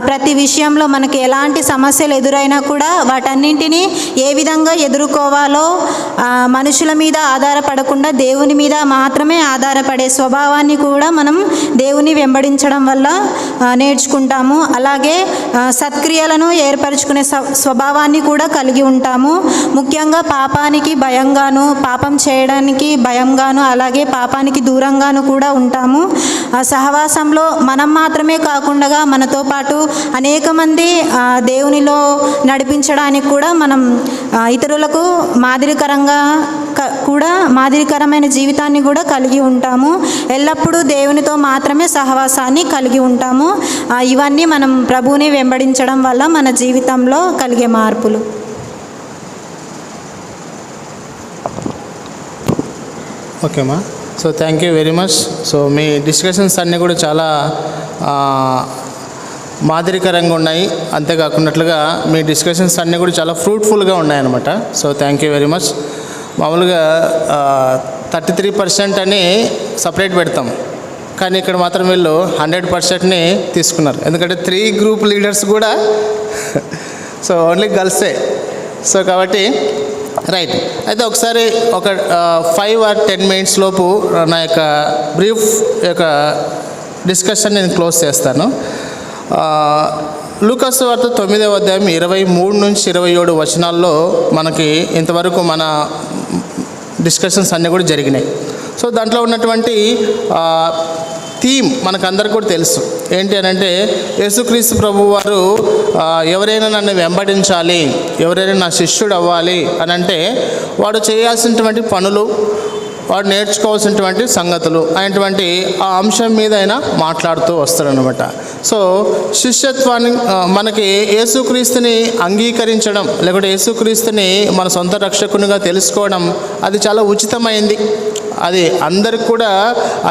ప్రతి విషయంలో మనకి ఎలాంటి సమస్యలు ఎదురైనా కూడా వాటన్నింటినీ ఏ విధంగా ఎదుర్కోవాలో, మనుషుల మీద ఆధారపడకుండా దేవుని మీద మాత్రమే ఆధారపడే స్వభావాన్ని కూడా మనం దేవుని వెంబడించడం వల్ల నేర్చుకుంటాము. అలాగే సత్క్రియలను ఏర్పరచుకునే స్వభావాన్ని కూడా కలిగి ఉంటాము. ముఖ్యంగా పాపానికి భయంగాను, పాపం చేయడానికి భయంగాను, అలాగే పాపానికి దూరంగాను కూడా ఉంటాము. ఆ సహవాసంలో మనం మాత్రమే కాకుండా మనతో పాటు అనేక మంది దేవునిలో నడిపించడానికి కూడా మనం ఇతరులకు మాదిరికరమైన జీవితాన్ని కూడా కలిగి ఉంటాము. ఎల్లప్పుడూ దేవునితో మాత్రమే సహవాసాన్ని కలిగి ఉంటాము. ఇవన్నీ మనం ప్రభువుని వెంబడించడం వల్ల మన జీవితంలో కలిగే మార్పులు. ఓకేమ్మా. So thank you very much. So మీ డిస్కషన్స్ అన్నీ కూడా చాలా మాదిరికరంగా ఉన్నాయి. అంతేకాకున్నట్లుగా మీ డిస్కషన్స్ అన్నీ కూడా చాలా ఫ్రూట్ఫుల్గా ఉన్నాయన్నమాట. So thank you very much. మామూలుగా 33% అని సపరేట్ పెడతాం, కానీ ఇక్కడ మాత్రం వీళ్ళు 100%ని తీసుకున్నారు. ఎందుకంటే 3 గ్రూప్ లీడర్స్ కూడా సో ఓన్లీ గర్ల్సే. సో కాబట్టి రైట్. అయితే ఒకసారి ఒక 5 or 10 minutes లోపు నా యొక్క బ్రీఫ్ యొక్క డిస్కషన్ నేను క్లోజ్ చేస్తాను. లూకాసు వార్త 9వ అధ్యాయం 23 నుంచి 27 వచనాల్లో మనకి ఇంతవరకు మన డిస్కషన్స్ అన్నీ కూడా జరిగినాయి. సో దాంట్లో ఉన్నటువంటి థీమ్ మనకందరికీ కూడా తెలుసు. ఏంటి అని అంటే, యేసుక్రీస్తు ప్రభు వారు ఎవరైనా నన్ను వెంబడించాలి, ఎవరైనా నా శిష్యుడు అవ్వాలి అని అంటే వాడు చేయాల్సినటువంటి పనులు, వాడు నేర్చుకోవాల్సినటువంటి సంగతులు అనేటువంటి ఆ అంశం మీద ఆయన మాట్లాడుతూ వస్తాడనమాట. సో శిష్యత్వాన్ని మనకి యేసుక్రీస్తుని అంగీకరించడం, లేకుంటే యేసుక్రీస్తుని మన సొంత రక్షకునిగా తెలుసుకోవడం అది చాలా ఉచితమైంది. అది అందరికి కూడా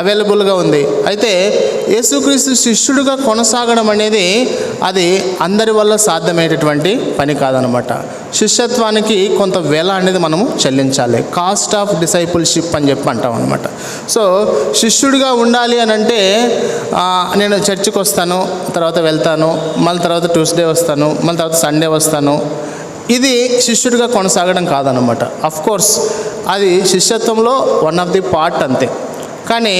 అవైలబుల్గా ఉంది. అయితే యేసుక్రీస్తు శిష్యుడిగా కొనసాగడం అనేది అది అందరి వల్ల సాధ్యమయ్యేటటువంటి పని కాదనమాట. శిష్యత్వానికి కొంత వెల అనేది మనము చెల్లించాలి. కాస్ట్ ఆఫ్ డిసైపుల్షిప్ అని చెప్పి అంటాం అనమాట. సో శిష్యుడిగా ఉండాలి అని అంటే నేను చర్చికి వస్తాను, తర్వాత వెళ్తాను, మళ్ళీ తర్వాత ట్యూస్డే వస్తాను, మళ్ళీ తర్వాత సండే వస్తాను, ఇది శిష్యుడిగా కొనసాగడం కాదనమాట. కోర్స్ అది శిష్యత్వంలో వన్ ఆఫ్ ది పార్ట్ అంతే. కానీ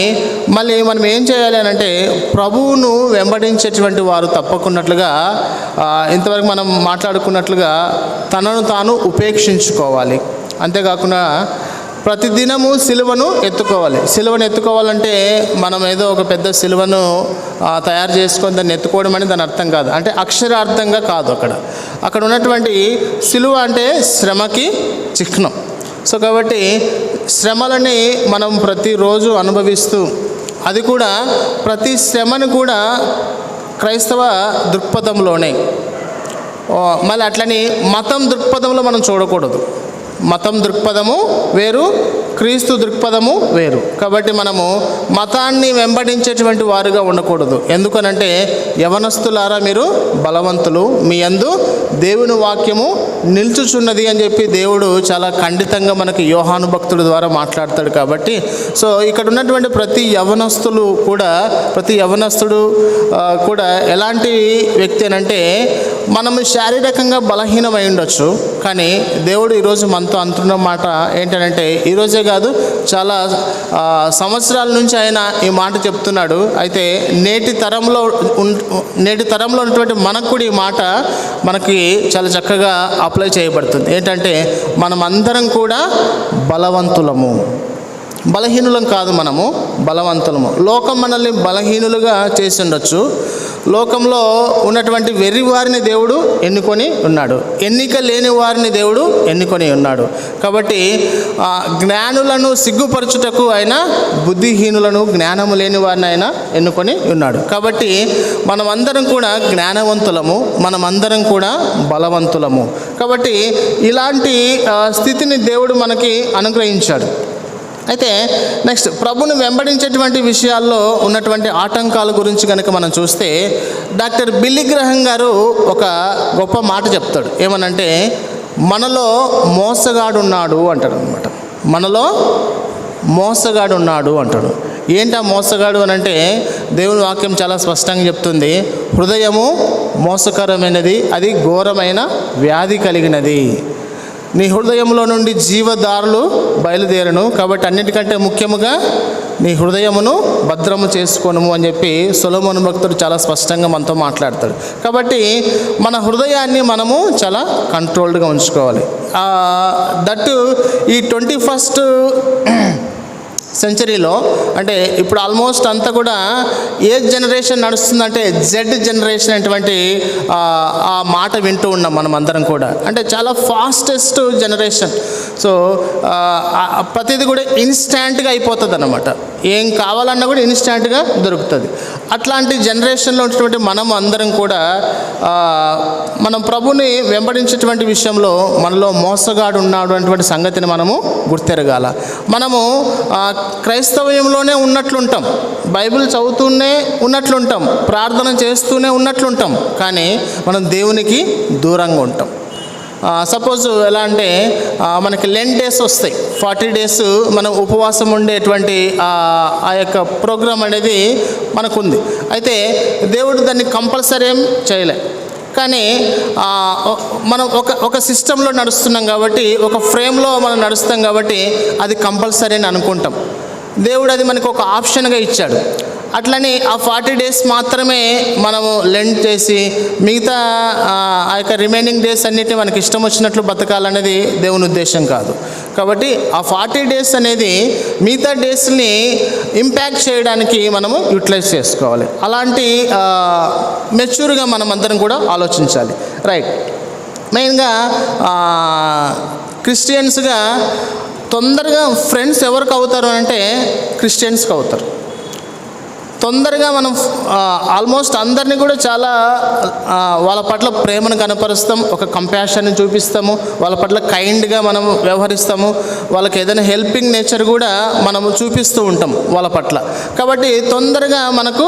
మళ్ళీ మనం ఏం చేయాలి అని అంటే, ప్రభువును వెంబడించేటువంటి వారు తప్పకున్నట్లుగా ఇంతవరకు మనం మాట్లాడుకున్నట్లుగా తనను తాను ఉపేక్షించుకోవాలి. అంతేకాకుండా ప్రతిదినము సిలువను ఎత్తుకోవాలి. సిలువను ఎత్తుకోవాలంటే మనం ఏదో ఒక పెద్ద సిలువను తయారు చేసుకొని దాన్ని ఎత్తుకోవడం అని దాని అర్థం కాదు. అంటే అక్షరార్థంగా కాదు. అక్కడ ఉన్నటువంటి సిలువ అంటే శ్రమకి చిహ్నం. సో కాబట్టి శ్రమలని మనం ప్రతిరోజు అనుభవిస్తూ, అది కూడా ప్రతి శ్రమను కూడా క్రైస్తవ దృక్పథంలోనే, మళ్ళీ అట్లని మతం దృక్పథంలో మనం చూడకూడదు. మతం దృక్పథము వేరు, క్రీస్తు దృక్పథము వేరు. కాబట్టి మనము మతాన్ని వెంబడించేటువంటి వారుగా ఉండకూడదు. ఎందుకనంటే, యవనస్తులారా మీరు బలవంతులు, మీ యందు దేవుని వాక్యము నిల్చుచున్నది అని చెప్పి దేవుడు చాలా ఖండితంగా మనకి యోహాను భక్తుడి ద్వారా మాట్లాడతాడు. కాబట్టి సో ఇక్కడ ఉన్నటువంటి ప్రతి యవనస్తుడు కూడా ఎలాంటి వ్యక్తి అని అంటే, మనము శారీరకంగా బలహీనమై ఉండొచ్చు, కానీ దేవుడు ఈరోజు మనతో అంటున్న మాట ఏంటంటే, ఈరోజే కాదు చాలా సంవత్సరాల నుంచి ఆయన ఈ మాట చెప్తున్నాడు. అయితే నేటి తరంలో ఉన్నటువంటి మనకు కూడా ఈ మాట మనకి చాలా చక్కగా అప్లై చేయబడుతుంది. ఏంటంటే, మనమందరం కూడా బలవంతులము, బలహీనులం కాదు, మనము బలవంతులము. లోకం మనల్ని బలహీనులుగా చేసి ఉండొచ్చు. లోకంలో ఉన్నటువంటి వెర్రి వారిని దేవుడు ఎన్నుకొని ఉన్నాడు, ఎన్నిక లేని వారిని దేవుడు ఎన్నుకొని ఉన్నాడు. కాబట్టి జ్ఞానులను సిగ్గుపరచుటకు ఆయన బుద్ధిహీనులను, జ్ఞానము లేని వారిని ఆయన ఎన్నుకొని ఉన్నాడు. కాబట్టి మనమందరం కూడా జ్ఞానవంతులము, మనమందరం కూడా బలవంతులము. కాబట్టి ఇలాంటి స్థితిని దేవుడు మనకి అనుగ్రహించాడు. అయితే నెక్స్ట్, ప్రభుని వెంబడించేటువంటి విషయాల్లో ఉన్నటువంటి ఆటంకాల గురించి కనుక మనం చూస్తే, డాక్టర్ బిల్లీ గ్రహం గారు ఒక గొప్ప మాట చెప్తాడు. ఏమనంటే, మనలో మోసగాడున్నాడు అంటాడు అనమాట. మనలో మోసగాడున్నాడు అంటాడు. ఏంటి ఆ మోసగాడు అని అంటే, దేవుని వాక్యం చాలా స్పష్టంగా చెప్తుంది, హృదయము మోసకరమైనది, అది ఘోరమైన వ్యాధి కలిగినది, నీ హృదయంలో నుండి జీవదారులు బయలుదేరును, కాబట్టి అన్నిటికంటే ముఖ్యముగా నీ హృదయమును భద్రము చేసుకోను అని చెప్పి సొలొమోను భక్తుడు చాలా స్పష్టంగా మనతో మాట్లాడతాడు. కాబట్టి మన హృదయాన్ని మనము చాలా కంట్రోల్డ్గా ఉంచుకోవాలి. దట్టు ఈ 21st సెంచరీలో, అంటే ఇప్పుడు ఆల్మోస్ట్ అంతా కూడా ఏ జనరేషన్ నడుస్తుందంటే జెడ్ జనరేషన్ అటువంటి ఆ మాట వింటూ ఉన్నాం మనం అందరం కూడా. అంటే చాలా ఫాస్టెస్ట్ జనరేషన్. సో ప్రతిదీ కూడా ఇన్స్టాంట్గా అయిపోతుంది అన్నమాట. ఏం కావాలన్నా కూడా ఇన్స్టెంట్గా దొరుకుతుంది. అట్లాంటి జనరేషన్లో ఉన్నటువంటి మనం అందరం కూడా మనం ప్రభుని వెంబడించేటువంటి విషయంలో మనలో మోసగాడు ఉన్నాడు అటువంటి సంగతిని మనము గుర్తెరగాల. మనము క్రైస్తవ్యంలోనే ఉన్నట్లుంటాం, బైబిల్ చదువుతూనే ఉన్నట్లుంటాం, ప్రార్థన చేస్తూనే ఉన్నట్లుంటాం, కానీ మనం దేవునికి దూరంగా ఉంటాం. సపోజ్ ఎలా అంటే మనకి లెంట్ డేస్ వస్తాయి, 40 days మనం ఉపవాసం ఉండేటువంటి ఆ యొక్క ప్రోగ్రాం అనేది మనకుంది. అయితే దేవుడు దాన్ని కంపల్సరీ ఏం చేయలే, కానీ మనం ఒక సిస్టంలో నడుస్తున్నాం కాబట్టి, ఒక ఫ్రేమ్లో మనం నడుస్తాం కాబట్టి అది కంపల్సరీ అని అనుకుంటాం. దేవుడు అది మనకు ఒక ఆప్షన్గా ఇచ్చాడు. అట్లని ఆ 40 days మాత్రమే మనము లెంట్ చేసి మిగతా ఆ యొక్క రిమైనింగ్ డేస్ అన్నిటిని మనకి ఇష్టం వచ్చినట్లు బతకాలనేది దేవుని ఉద్దేశం కాదు. కాబట్టి ఆ 40 days అనేది మిగతా డేస్ని ఇంపాక్ట్ చేయడానికి మనము యూటిలైజ్ చేసుకోవాలి. అలాంటి మెచ్యూర్గా మనం అందరం కూడా ఆలోచించాలి. రైట్. మెయిన్గా క్రిస్టియన్స్గా తొందరగా ఫ్రెండ్స్ ఎవరికి అవుతారు అంటే క్రిస్టియన్స్కి అవుతారు. తొందరగా మనం ఆల్మోస్ట్ అందరినీ కూడా చాలా వాళ్ళ పట్ల ప్రేమను కనపరుస్తాం, ఒక కంపాషన్ని చూపిస్తాము, వాళ్ళ పట్ల కైండ్గా మనం వ్యవహరిస్తాము, వాళ్ళకి ఏదైనా హెల్పింగ్ నేచర్ కూడా మనము చూపిస్తూ ఉంటాం వాళ్ళ పట్ల. కాబట్టి తొందరగా మనకు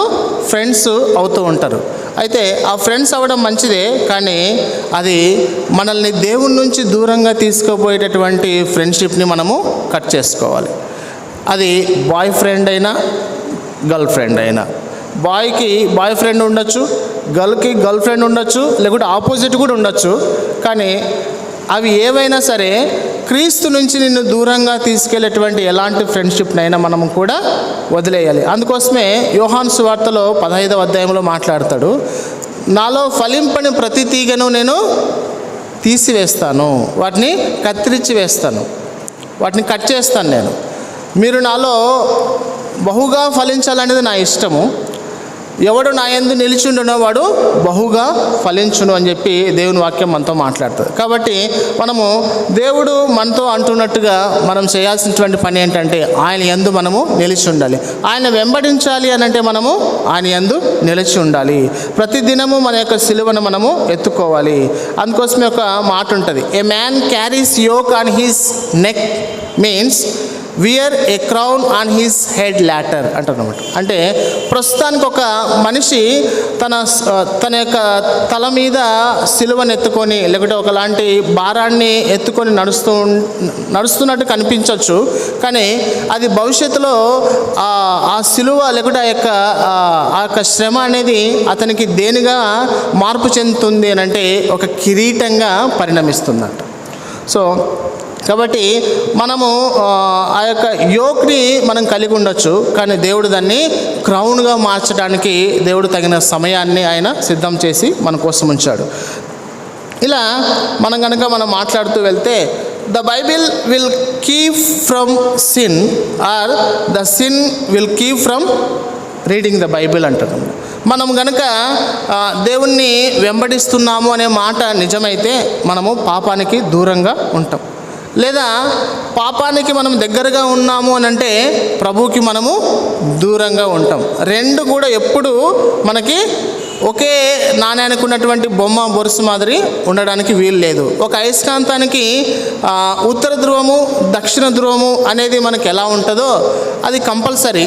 ఫ్రెండ్స్ అవుతూ ఉంటారు. అయితే ఆ ఫ్రెండ్స్ అవ్వడం మంచిదే, కానీ అది మనల్ని దేవుని నుంచి దూరంగా తీసుకుపోయేటటువంటి ఫ్రెండ్షిప్ని మనము కట్ చేసుకోవాలి. అది బాయ్ ఫ్రెండ్ అయినా గర్ల్ ఫ్రెండ్ అయినా. బాయ్కి బాయ్ ఫ్రెండ్ ఉండొచ్చు, గర్ల్కి గర్ల్ ఫ్రెండ్ ఉండొచ్చు, లేకుంటే ఆపోజిట్ కూడా ఉండొచ్చు. కానీ అవి ఏవైనా సరే క్రీస్తు నుంచి నిన్ను దూరంగా తీసుకెళ్లేటువంటి ఎలాంటి ఫ్రెండ్షిప్నైనా మనము కూడా వదిలేయాలి. అందుకోసమే యోహాను సువార్తలో 15వ అధ్యాయంలో మాట్లాడతాడు, నాలో ఫలింపని ప్రతి తీగను నేను తీసివేస్తాను, వాటిని కత్తిరించి వేస్తాను, వాటిని కట్ చేస్తాను నేను. మీరు నాలో బహుగా ఫలించాలనేది నా ఇష్టము, ఎవడు నా యందు నిలిచిండునో వాడు బహుగా ఫలించును అని చెప్పి దేవుని వాక్యం మనతో మాట్లాడుతుంది. కాబట్టి మనము దేవుడు మనతో అంటున్నట్టుగా మనం చేయాల్సినటువంటి పని ఏంటంటే ఆయన యందు మనము నిలిచి ఉండాలి. ఆయన వెంబడించాలి అని అంటే మనము ఆయన యందు నిలిచి ఉండాలి. ప్రతి దినము మన యొక్క సిలువను మనము ఎత్తుకోవాలి. అందుకోసమే ఒక మాట ఉంటుంది, a man carries yoke on his neck means wear a crown on his head later అంటారన్నమాట. అంటే ప్రస్తుతానికి ఒక మనిషి తన యొక్క తల మీద సిలువను ఎత్తుకొని, లేకుంటే ఒకలాంటి భారాన్ని ఎత్తుకొని నడుస్తున్నట్టు కనిపించవచ్చు, కానీ అది భవిష్యత్తులో ఆ సిలువ లేకుంటే ఆ యొక్క శ్రమ అనేది అతనికి దేనిగా మార్పు చెందుతుంది అని అంటే ఒక కిరీటంగా పరిణమిస్తుందంట. సో కాబట్టి మనము ఆ యొక్క యోక్ని మనం కలిగి ఉండొచ్చు, కానీ దేవుడు దాన్ని క్రౌన్గా మార్చడానికి దేవుడు తగిన సమయాన్ని ఆయన సిద్ధం చేసి మన కోసం ఉంచాడు. ఇలా మనం మాట్లాడుతూ వెళ్తే the Bible will keep from sin are the sin will keep from reading the Bible అంటారు. మనం కనుక దేవుణ్ణి వెంబడిస్తున్నాము అనే మాట నిజమైతే మనము పాపానికి దూరంగా ఉంటాం, లేదా పాపానికి మనం దగ్గరగా ఉన్నాము అని అంటే ప్రభువుకి మనము దూరంగా ఉంటాం. రెండు కూడా ఎప్పుడు మనకి ఒకే నాణ్యానికి ఉన్నటువంటి బొమ్మ బొరుసు మాదిరి ఉండడానికి వీలు లేదు. ఒక అయస్కాంతానికి ఉత్తర ధ్రువము దక్షిణ ధ్రువము అనేది మనకి ఎలా ఉంటుందో అది కంపల్సరీ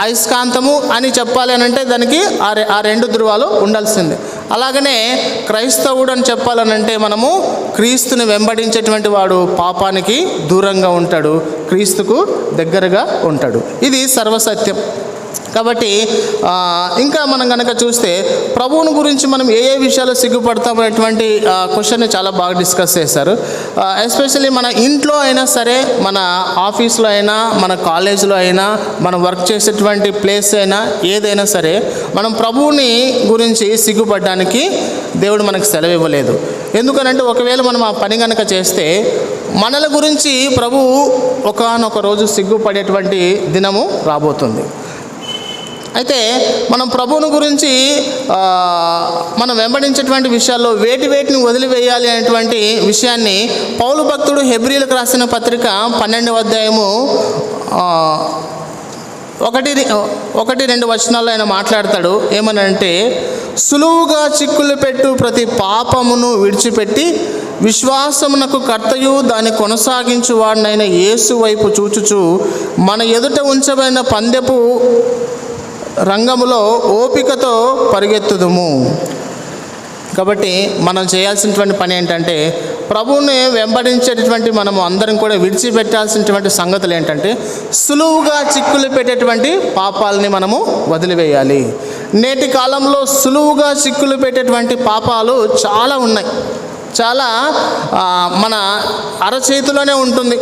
అయస్కాంతము అని చెప్పాలి అని అంటే దానికి ఆ రెండు ధ్రువాలు ఉండాల్సిందే. అలాగనే క్రైస్తవుడు అని చెప్పాలనంటే మనము క్రీస్తుని వెంబడించేటువంటి వాడు పాపానికి దూరంగా ఉంటాడు, క్రీస్తుకు దగ్గరగా ఉంటాడు. ఇది సర్వసత్యం. కాబట్టి ఇంకా మనం కనుక చూస్తే ప్రభువుని గురించి మనం ఏ విషయాలు సిగ్గుపడతామనేటువంటి క్వశ్చన్ని చాలా బాగా డిస్కస్ చేశారు. ఎస్పెషల్లీ మన ఇంట్లో అయినా సరే, మన ఆఫీస్లో అయినా, మన కాలేజీలో అయినా, మనం వర్క్ చేసేటువంటి ప్లేస్ అయినా, ఏదైనా సరే మనం ప్రభువుని గురించి సిగ్గుపడడానికి దేవుడు మనకు సెలవు ఇవ్వలేదు. ఎందుకనంటే ఒకవేళ మనం ఆ పని కనుక చేస్తే మనల గురించి ప్రభువు ఒకానొక రోజు సిగ్గుపడేటువంటి దినము రాబోతుంది. అయితే మనం ప్రభువుని గురించి మనం వెంబడించేటువంటి విషయాల్లో వేటిని వదిలివేయాలి అనేటువంటి విషయాన్ని పౌలు భక్తుడు హెబ్రీలకు రాసిన పత్రిక 12వ అధ్యాయము ఒకటి రెండు వచనాల్లో ఆయన మాట్లాడతాడు. ఏమనంటే, సులువుగా చిక్కులు పెట్టు ప్రతి పాపమును విడిచిపెట్టి విశ్వాసమునకు కర్తయు దాన్ని కొనసాగించు వాడినైన యేసు వైపు చూచుచు మన ఎదుట ఉంచబడిన పందెపు రంగములో ఓపికతో పరిగెత్తుదుము. కాబట్టి మనం చేయాల్సినటువంటి పని ఏంటంటే, ప్రభువుని వెంబడించేటటువంటి మనము అందరం కూడా విడిచిపెట్టాల్సినటువంటి సంగతులు ఏంటంటే, సులువుగా చిక్కులు పెట్టేటువంటి పాపాలని మనము వదిలివేయాలి. నేటి కాలంలో సులువుగా చిక్కులు పెట్టేటువంటి పాపాలు చాలా ఉన్నాయి. చాలా మన అరచేతిలోనే ఉంటుంది,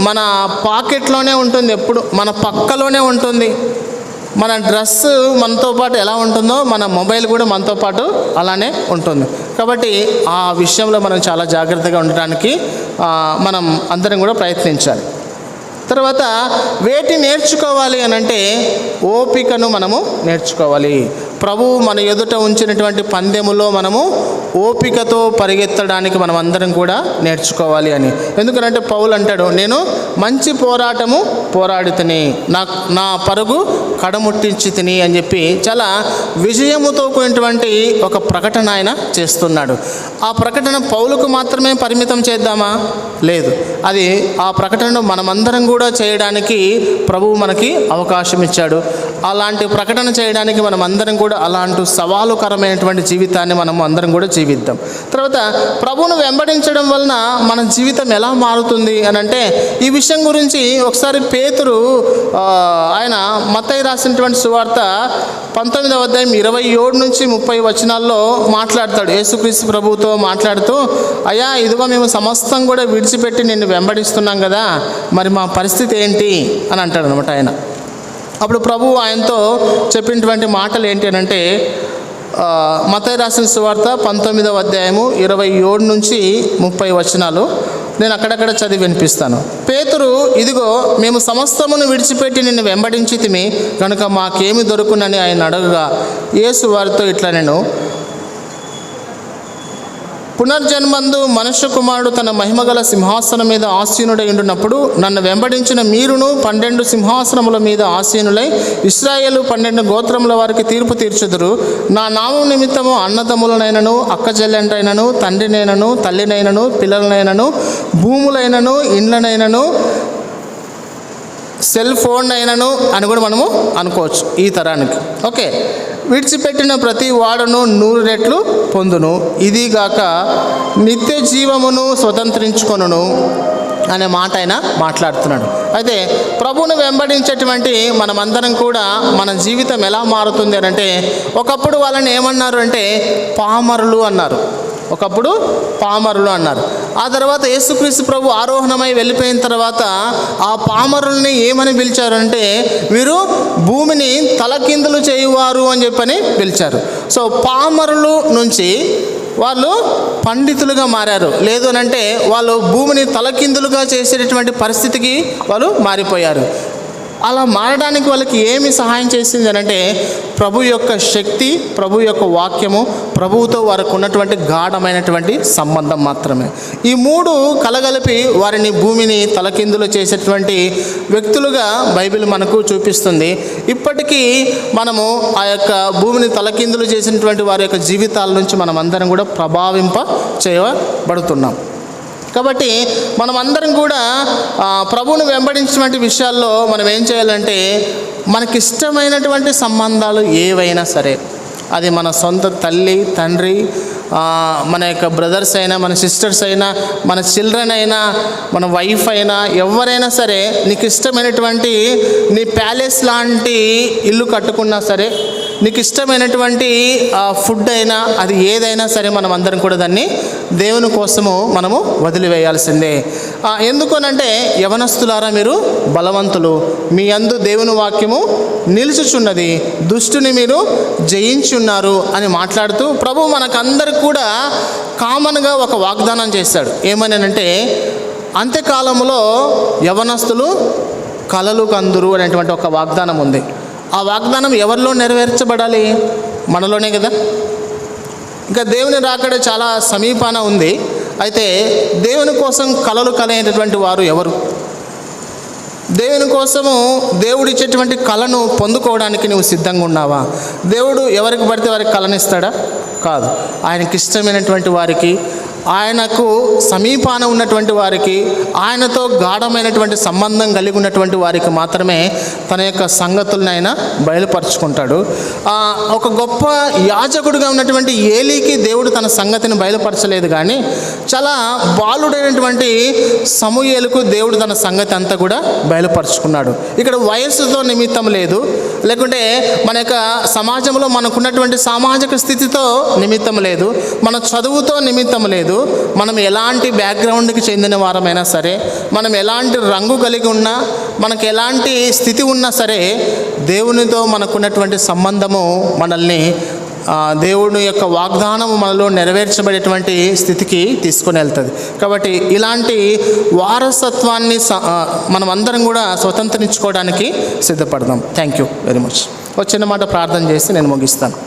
మన పాకెట్లోనే ఉంటుంది, ఎప్పుడు మన పక్కలోనే ఉంటుంది. మన డ్రెస్సు మనతో పాటు ఎలా ఉంటుందో మన మొబైల్ కూడా మనతో పాటు అలానే ఉంటుంది. కాబట్టి ఆ విషయంలో మనం చాలా జాగ్రత్తగా ఉండడానికి మనం అందరం కూడా ప్రయత్నించాలి. తర్వాత వేటి నేర్చుకోవాలి అని అంటే, ఓపికను మనము నేర్చుకోవాలి. ప్రభువు మన ఎదుట ఉంచినటువంటి పందెములో మనము ఓపికతో పరిగెత్తడానికి మనం అందరం కూడా నేర్చుకోవాలి అని. ఎందుకంటే పౌలు అంటాడు, నేను మంచి పోరాటము పోరాడితిని, నా పరుగు కడముట్టించి తిని అని చెప్పి చాలా విజయముతో కూడినటువంటి ఒక ప్రకటన ఆయన చేస్తున్నాడు. ఆ ప్రకటన పౌలుకు మాత్రమే పరిమితం చేద్దామా? లేదు. అది ఆ ప్రకటనను మనమందరం కూడా చేయడానికి ప్రభువు మనకి అవకాశం ఇచ్చాడు. అలాంటి ప్రకటన చేయడానికి మనం అందరం కూడా అలాంటి సవాలుకరమైనటువంటి జీవితాన్ని మనం అందరం కూడా జీవిద్దాం. తర్వాత ప్రభువును వెంబడించడం వలన మన జీవితం ఎలా మారుతుంది అని అంటే, ఈ విషయం గురించి ఒకసారి పేతురు ఆయన మత్తయి రాసినటువంటి సువార్త 19వ అధ్యాయం 27 నుంచి 30 వచనాల్లో మాట్లాడతాడు. యేసుక్రీస్తు ప్రభువుతో మాట్లాడుతూ, అయ్యా ఇదిగో మేము సమస్తం కూడా విడిచిపెట్టి నిన్ను వెంబడిస్తున్నాం కదా, మరి మా పరిస్థితి ఏంటి అని అంటాడు అనమాట ఆయన. అప్పుడు ప్రభువు ఆయనతో చెప్పినటువంటి మాటలు ఏంటి అని అంటే, మత్తయి రాసిన సువార్త 19వ అధ్యాయము 27 నుంచి 30 వచనాలు నేను అక్కడక్కడ చదివి వినిపిస్తాను. పేతురు, ఇదిగో మేము సమస్తమును విడిచిపెట్టి నిన్ను వెంబడించితిమి కనుక మాకేమి దొరుకునని ఆయన అడగగా, యేసు వారితో ఇట్లా, నేను పునర్జన్మందు మనుష్య కుమారుడు తన మహిమగల సింహాసనం మీద ఆసీనుడై ఉండునప్పుడు నన్ను వెంబడించిన మీరును 12 సింహాసనముల మీద ఆసీనులై ఇశ్రాయేలు 12 గోత్రముల వారికి తీర్పు తీర్చుదురు. నా నామం నిమిత్తము అన్నదమ్ములనైనను అక్కచెల్లెంటైనను తండ్రినైనను తల్లినైనను పిల్లలనైనను భూములైనను ఇండ్లనైనను సెల్ ఫోన్ అయినను అని కూడా మనము అనుకోవచ్చు ఈ తరానికి. ఓకే, విడిచిపెట్టిన ప్రతి వాడును 100 రెట్లు పొందును, ఇదిగాక నిత్య జీవమును స్వతంత్రించుకొనును అనే మాట ఆయన మాట్లాడుతున్నాడు. అయితే ప్రభువును వెంబడించేటువంటి మనమందరం కూడా మన జీవితం ఎలా మారుతుంది అని అంటే, ఒకప్పుడు వాళ్ళని ఏమన్నారు అంటే పామరులు అన్నారు. ఒకప్పుడు పామరులు అన్నారు. ఆ తర్వాత యేసుక్రీస్తు ప్రభు ఆరోహణమై వెళ్ళిపోయిన తర్వాత ఆ పామరుల్ని ఏమని పిలిచారంటే, వీరు భూమిని తలకిందులు చేయువారు అని చెప్పని పిలిచారు. సో పామరులు నుంచి వాళ్ళు పండితులుగా మారారు. లేదు అనంటే వాళ్ళు భూమిని తలకిందులుగా చేసేటటువంటి పరిస్థితికి వాళ్ళు మారిపోయారు. అలా మారడానికి వాళ్ళకి ఏమి సహాయం చేసింది అనంటే, ప్రభు యొక్క శక్తి, ప్రభు యొక్క వాక్యము, ప్రభువుతో వారికి ఉన్నటువంటి గాఢమైనటువంటి సంబంధం మాత్రమే. ఈ 3 కలగలిపి వారిని భూమిని తలకిందులు చేసేటువంటి వ్యక్తులుగా బైబిల్ మనకు చూపిస్తుంది. ఇప్పటికీ మనము ఆ యొక్క భూమిని తలకిందులు చేసినటువంటి వారి యొక్క జీవితాల నుంచి మనం అందరం కూడా ప్రభావింప చేయబడుతున్నాం. కాబట్టి మనం అందరం కూడా ప్రభువును వెంబడించినటువంటి విషయాల్లో మనం ఏం చేయాలంటే, మనకిష్టమైనటువంటి సంబంధాలు ఏవైనా సరే, అది మన సొంత తల్లి తండ్రి, మన యొక్క బ్రదర్స్ అయినా, మన సిస్టర్స్ అయినా, మన చిల్డ్రన్ అయినా, మన వైఫ్ అయినా, ఎవరైనా సరే, నీకు ఇష్టమైనటువంటి నీ ప్యాలెస్ లాంటి ఇల్లు కట్టుకున్నా సరే, నీకు ఇష్టమైనటువంటి ఫుడ్ అయినా, అది ఏదైనా సరే, మనం అందరం కూడా దాన్ని దేవుని కోసము మనము వదిలివేయాల్సిందే. ఎందుకనంటే, యవనస్తులారా మీరు బలవంతులు, మీ యందు దేవుని వాక్యము నిలుచుచున్నది, దుష్టుని మీరు జయించున్నారు అని మాట్లాడుతూ ప్రభు మనకందరికి కూడా కామన్గా ఒక వాగ్దానం చేశాడు. ఏమని అంటే, అంత్యకాలంలో యవనస్తులు కలలు కందురు అనేటువంటి ఒక వాగ్దానం ఉంది. ఆ వాగ్దానం ఎవరిలో నెరవేర్చబడాలి? మనలోనే కదా. ఇంకా దేవుని రాకడ చాలా సమీపాన ఉంది. అయితే దేవుని కోసం కలలు కనేటటువంటి వారు ఎవరు? దేవుని కోసము దేవుడు ఇచ్చేటువంటి కళను పొందుకోవడానికి నువ్వు సిద్ధంగా ఉన్నావా? దేవుడు ఎవరికి పడితే వారికి కళనిస్తాడా? కాదు. ఆయనకి ఇష్టమైనటువంటి వారికి, ఆయనకు సమీపాన ఉన్నటువంటి వారికి, ఆయనతో గాఢమైనటువంటి సంబంధం కలిగి ఉన్నటువంటి వారికి మాత్రమే తన యొక్క సంగతులను ఆయన బయలుపరుచుకుంటాడు. ఒక గొప్ప యాజకుడిగా ఉన్నటువంటి ఏలీకి దేవుడు తన సంగతిని బయలుపరచలేదు, కానీ చాలా బాలుడైనటువంటి సమూయేలుకు దేవుడు తన సంగతి అంతా కూడా బయలుపరుచుకున్నాడు. ఇక్కడ వయస్సుతో నిమిత్తం లేదు, లేకుంటే మన యొక్క సమాజంలో మనకున్నటువంటి సామాజిక స్థితితో నిమిత్తం లేదు, మన చదువుతో నిమిత్తం లేదు, మనం ఎలాంటి బ్యాక్గ్రౌండ్కి చెందిన వారమైనా సరే, మనం ఎలాంటి రంగు కలిగి ఉన్నా, మనకు ఎలాంటి స్థితి ఉన్నా సరే, దేవునితో మనకున్నటువంటి సంబంధము మనల్ని దేవుని యొక్క వాగ్దానము మనలో నెరవేర్చబడేటువంటి స్థితికి తీసుకొని వెళ్తుంది. కాబట్టి ఇలాంటి వారసత్వాన్ని మనం అందరం కూడా స్వతంత్రించుకోవడానికి సిద్ధపడదాం. Thank you very much. చిన్న మాట ప్రార్థన చేసి నేను ముగిస్తాను.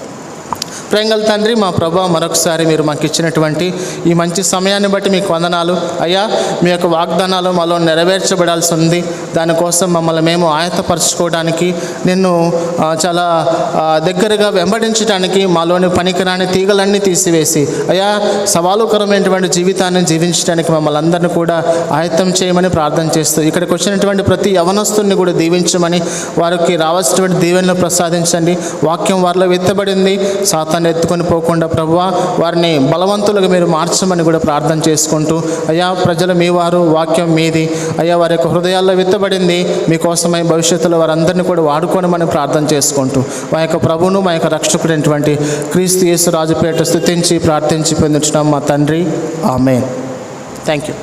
ప్రేంగల తండ్రి, మా ప్రభా, మరొకసారి మీరు మాకు ఇచ్చినటువంటి ఈ మంచి సమయాన్ని బట్టి మీకు వందనాలు అయ్యా. మీ యొక్క వాగ్దానాలు మాలో నెరవేర్చబడాల్సి ఉంది. దానికోసం మమ్మల్ని మేము ఆయత్తపరచుకోవడానికి, నిన్ను చాలా దగ్గరగా వెంబడించడానికి, మాలోని పనికిరాని తీగలన్నీ తీసివేసి అయ్యా సవాలుకరమైనటువంటి జీవితాన్ని జీవించడానికి మమ్మల్ని అందరినీ కూడా ఆయత్తం చేయమని ప్రార్థన చేస్తూ, ఇక్కడికి వచ్చినటువంటి ప్రతి యవనస్తుని కూడా దీవించమని, వారికి రావాల్సినటువంటి దీవెనలు ప్రసాదించండి. వాక్యం వారిలో విత్తబడింది, సాతాను ఎత్తుకొని పోకుండా ప్రభువా వారిని బలవంతులుగా మీరు మార్చమని కూడా ప్రార్థన చేసుకుంటూ, అయ్యా ప్రజలు మీ వారు, వాక్యం మీది అయ్యా, వారి యొక్క హృదయాల్లో విత్తబడింది, మీకోసమై భవిష్యత్తులో వారందరినీ కూడా వాడుకోనమని ప్రార్థన చేసుకుంటూ, మా యొక్క ప్రభువును మా యొక్క రక్షకుడైనటువంటి క్రీస్తు యేసు రాజు పేరిట స్తుతించి ప్రార్థించి పొందుచున్నాం మా తండ్రి. ఆమేన్. Thank you.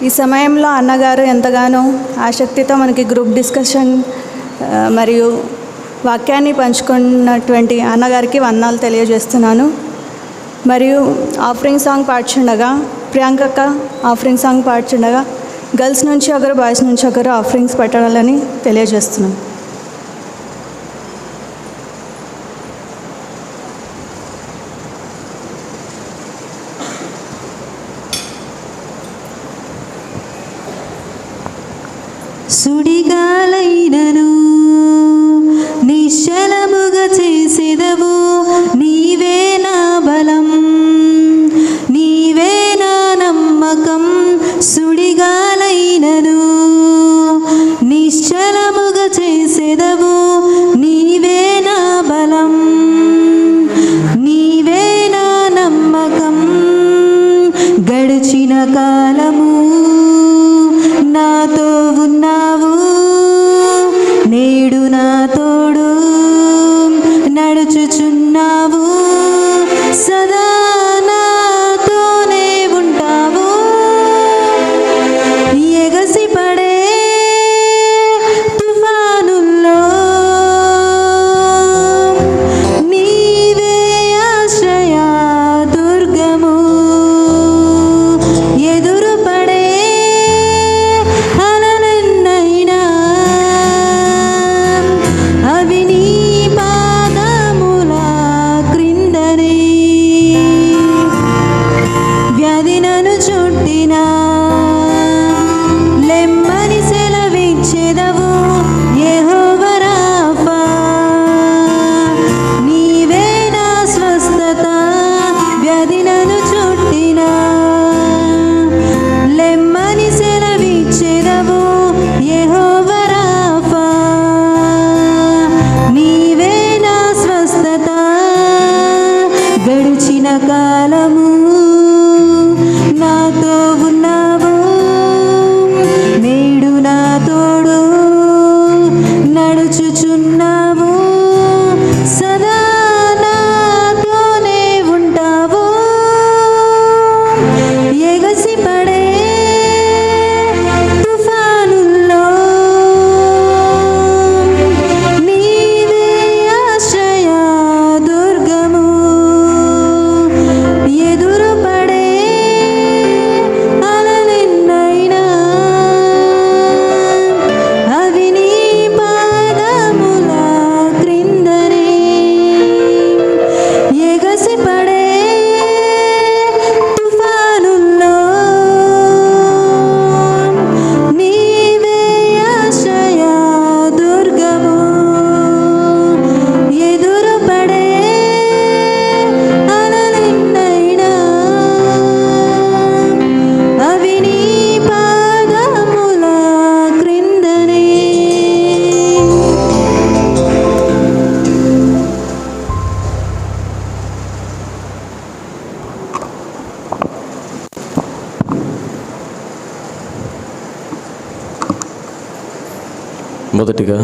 ఈ సమయంలో అన్నగారు ఎంతగానో ఆసక్తితో మనకి గ్రూప్ డిస్కషన్ మరియు వాక్యాన్ని పంచుకున్నటువంటి అన్నగారికి వందనాలు తెలియజేస్తున్నాను. మరియు ఆఫరింగ్ సాంగ్ పాడుచుండగా ప్రియాంకక్క ఆఫరింగ్ సాంగ్ పాడుచుండగా గర్ల్స్ నుంచి ఒకరు, బాయ్స్ నుంచి ఒకరు ఆఫరింగ్స్ పెట్టాలని తెలియజేస్తున్నాను. సుడిగాలైనను నిశ్చలముగా చేసేదవు, నీవే నా బలం, నీవే నా నమ్మకం. సుడిగాలైనను నిశ్చలముగా చేసేదవు, నీవే నా బలం, నీవే నా నమ్మకం. గడిచిన కాలము నాతో ఉన్నావు, నేడు నా తోడు నడుచుచున్నావు, సదా నాతోనే ఉంటావు. ఎగసి పడే తుఫానుల్లో నీవే ఆశ్రయ దుర్గము, ఎదురు పడే అలలన్నైనా అవి నీ పాదముల క్రిందనే. వ్యాధి నన్ను చుట్టినా లెమ్మని సెలవిచ్చెదవు, యెహోవా రాఫా, నీవే నా స్వస్థత. వ్యాధి నన్ను చుట్టినా లెమ్మని సెలవిచ్చెదవు, యెహోవా రాఫా, నీవే నా స్వస్థత. గడిచిన కాలము నాతో ఉన్నావు, నేడు నా తోడు నడుచుచున్నావు, సదా నాతోనే ఉంటావు. ఎగసి పడే తుఫానుల్లో నీవే ఆశ్రయ దుర్గము, ఎదురు పడే మొదటిగా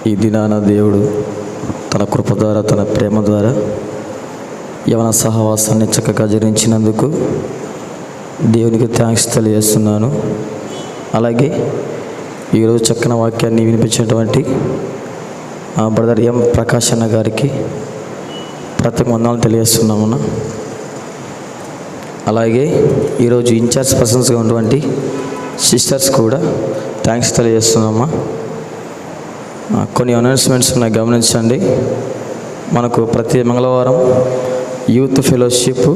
ఈ దినాన దేవుడు తన కృప ద్వారా, తన ప్రేమ ద్వారా యవన సహవాసాన్ని చక్కగా జరిగించినందుకు దేవునికి థ్యాంక్స్ తెలియజేస్తున్నాను. అలాగే ఈరోజు చక్కని వాక్యాన్ని వినిపించినటువంటి బ్రదర్ ఎం ప్రకాష్ అన్న గారికి ప్రత్యేక వందనాలు తెలియజేస్తున్నామన్నా. అలాగే ఈరోజు ఇన్ఛార్జ్ పర్సన్స్గా ఉన్నటువంటి సిస్టర్స్ కూడా థ్యాంక్స్ తెలియజేస్తున్నామా. కొన్ని అనౌన్స్మెంట్స్ ఉన్నాయి, గమనించండి. మనకు ప్రతి మంగళవారం యూత్ ఫెలోషిప్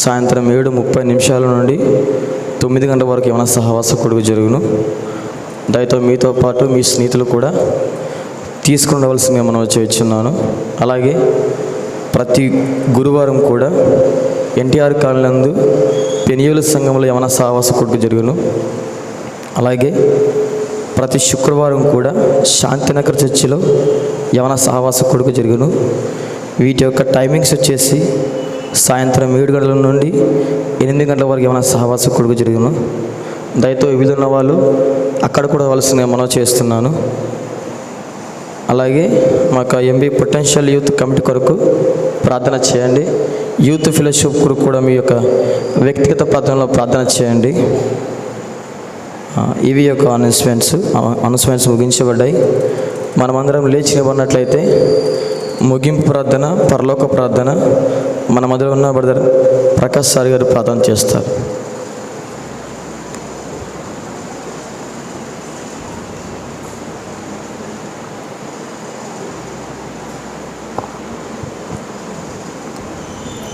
సాయంత్రం 7:30 నుండి 9 గంటల వరకు యవన సహవాస కొడుకు జరుగును. దయతో మీతో పాటు మీ స్నేహితులు కూడా తీసుకుండవలసిందిగా మనం వచ్చున్నాను. అలాగే ప్రతి గురువారం కూడా ఎన్టీఆర్ కాలనీ నందు పెనియోల సంఘంలో యవన సహవాస కొడుకు జరుగును. అలాగే ప్రతి శుక్రవారం కూడా శాంతినగర్ చర్చిలో యవన సహవాస కొడుకు జరుగును. వీటి యొక్క టైమింగ్స్ వచ్చేసి సాయంత్రం 7 గంటల నుండి 8 గంటల వరకు యవన సహవాస కొడుకు జరుగును. దయతో వివిధ ఉన్న వాళ్ళు అక్కడ కూడా వలసిందిగా మనం చేస్తున్నాను. అలాగే మాకు ఎంబీ పొటెన్షియల్ యూత్ కమిటీ కొరకు ప్రార్థన చేయండి. యూత్ ఫెలోషిప్ కొరకు కూడా మీ యొక్క వ్యక్తిగత ప్రార్థనలో ప్రార్థన చేయండి. ఇవి యొక్క అనౌన్స్మెంట్స్ ముగించబడ్డాయి. మనమందరం లేచి నిలబడినట్లయితే ముగింపు ప్రార్థన, పరలోక ప్రార్థన మన మధ్యలో ఉన్న బ్రదర్ ప్రకాష్ సార్ గారు ప్రార్థన చేస్తారు.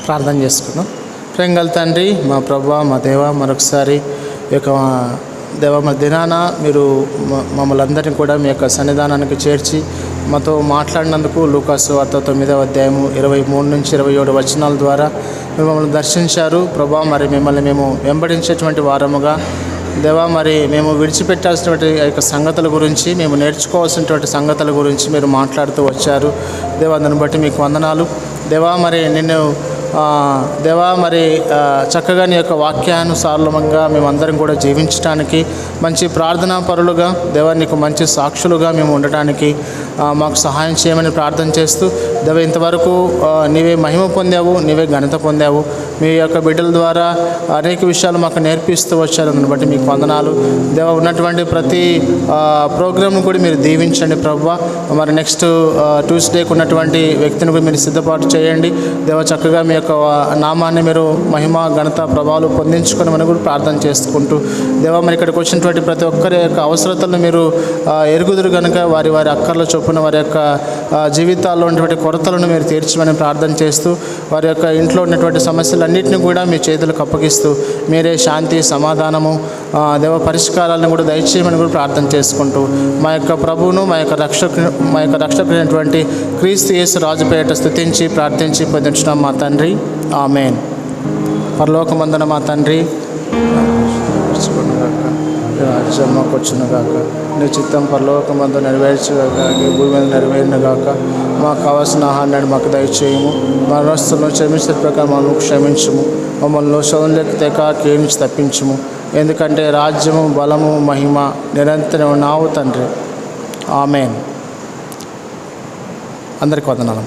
ప్రార్థన చేసుకున్నాం. ప్రేమగల తండ్రి, మా ప్రభువా, మా దేవ, మరొకసారి ఈ యొక్క దేవ మా దినాన మీరు మమ్మల్ని అందరినీ కూడా మీ యొక్క సన్నిధానానికి చేర్చి మాతో మాట్లాడినందుకు లూకాసు వార్త 9వ అధ్యాయము 23 నుంచి 27 వచనాల ద్వారా మీరు మమ్మల్ని దర్శించారు. ప్రభా, మరి మిమ్మల్ని మేము వెంబడించేటువంటి వారముగా దేవా, మరి మేము విడిచిపెట్టాల్సినటువంటి యొక్క సంగతుల గురించి, మేము నేర్చుకోవాల్సినటువంటి సంగతుల గురించి మీరు మాట్లాడుతూ వచ్చారు. దేవా, దాన్ని బట్టి మీకు వందనాలు. దేవా, మరి నిన్ను దేవా, మరి చక్కగా నీ యొక్క వాక్యానుసారంగా మేమందరం కూడా జీవించడానికి, మంచి ప్రార్థనా పరులుగా దేవా నీకు మంచి సాక్షులుగా మేము ఉండటానికి మాకు సహాయం చేయమని ప్రార్థన చేస్తూ, దేవ ఇంతవరకు నీవే మహిమ పొందావు, నీవే ఘనత పొందావు. మీ యొక్క బిడ్డల ద్వారా అనేక విషయాలు మాకు నేర్పిస్తూ వచ్చారు. దాన్ని బట్టి మీకు వందనాలు. దేవ ఉన్నటువంటి ప్రతి ప్రోగ్రామ్ను కూడా మీరు దీవించండి ప్రభువా. మరి నెక్స్ట్ ట్యూస్డేకి ఉన్నటువంటి వ్యక్తిని కూడా మీరు సిద్ధపాటు చేయండి. దేవ చక్కగా మీ యొక్క నామాన్ని మీరు మహిమ, ఘనత, ప్రభావాలు పొందించుకోమని కూడా ప్రార్థన చేసుకుంటూ, దేవ మరి ఇక్కడికి వచ్చినటువంటి ప్రతి ఒక్కరి యొక్క అవసరతలను మీరు ఎరుగుదురు కనుక వారి వారి అక్కర్ల చొప్పున వారి యొక్క జీవితాల్లో ఉన్నటువంటి కొరతలను మీరు తీర్చమని ప్రార్థన చేస్తూ, వారి యొక్క ఇంట్లో ఉన్నటువంటి సమస్యలన్నింటినీ కూడా మీ చేతులకు అప్పగిస్తూ మీరే శాంతి, సమాధానము, దేవ పరిష్కారాలను కూడా దయచేయమని కూడా ప్రార్థన చేసుకుంటూ, మా యొక్క ప్రభువును మా యొక్క రక్షకుడైనటువంటి క్రీస్తు యేసు రాజుపేట స్తుతించి ప్రార్థించి పొందించున్నాం మా తండ్రి. ఆమేన్. పరలోకమందున మా తండ్రి, రాజ్యమ్మకు వచ్చునుగాక, నీ చిత్తం పరలోకమందు నెరవేర్చుగాక, భూమి మీద నెరవేరినగాక. మాకు కావాల్సిన ఆహారాన్ని మాకు దయచేయము, మా రుణస్తులను క్షమించిన ప్రకారం మమ్మల్ని క్షమించుము, మమ్మల్ని శోధనలోకి తెక కీడు నుంచి తప్పించుము. ఎందుకంటే రాజ్యము, బలము, మహిమ నిరంతరం నావు తండ్రి. ఆమేన్. అందరికీ వందనాలు.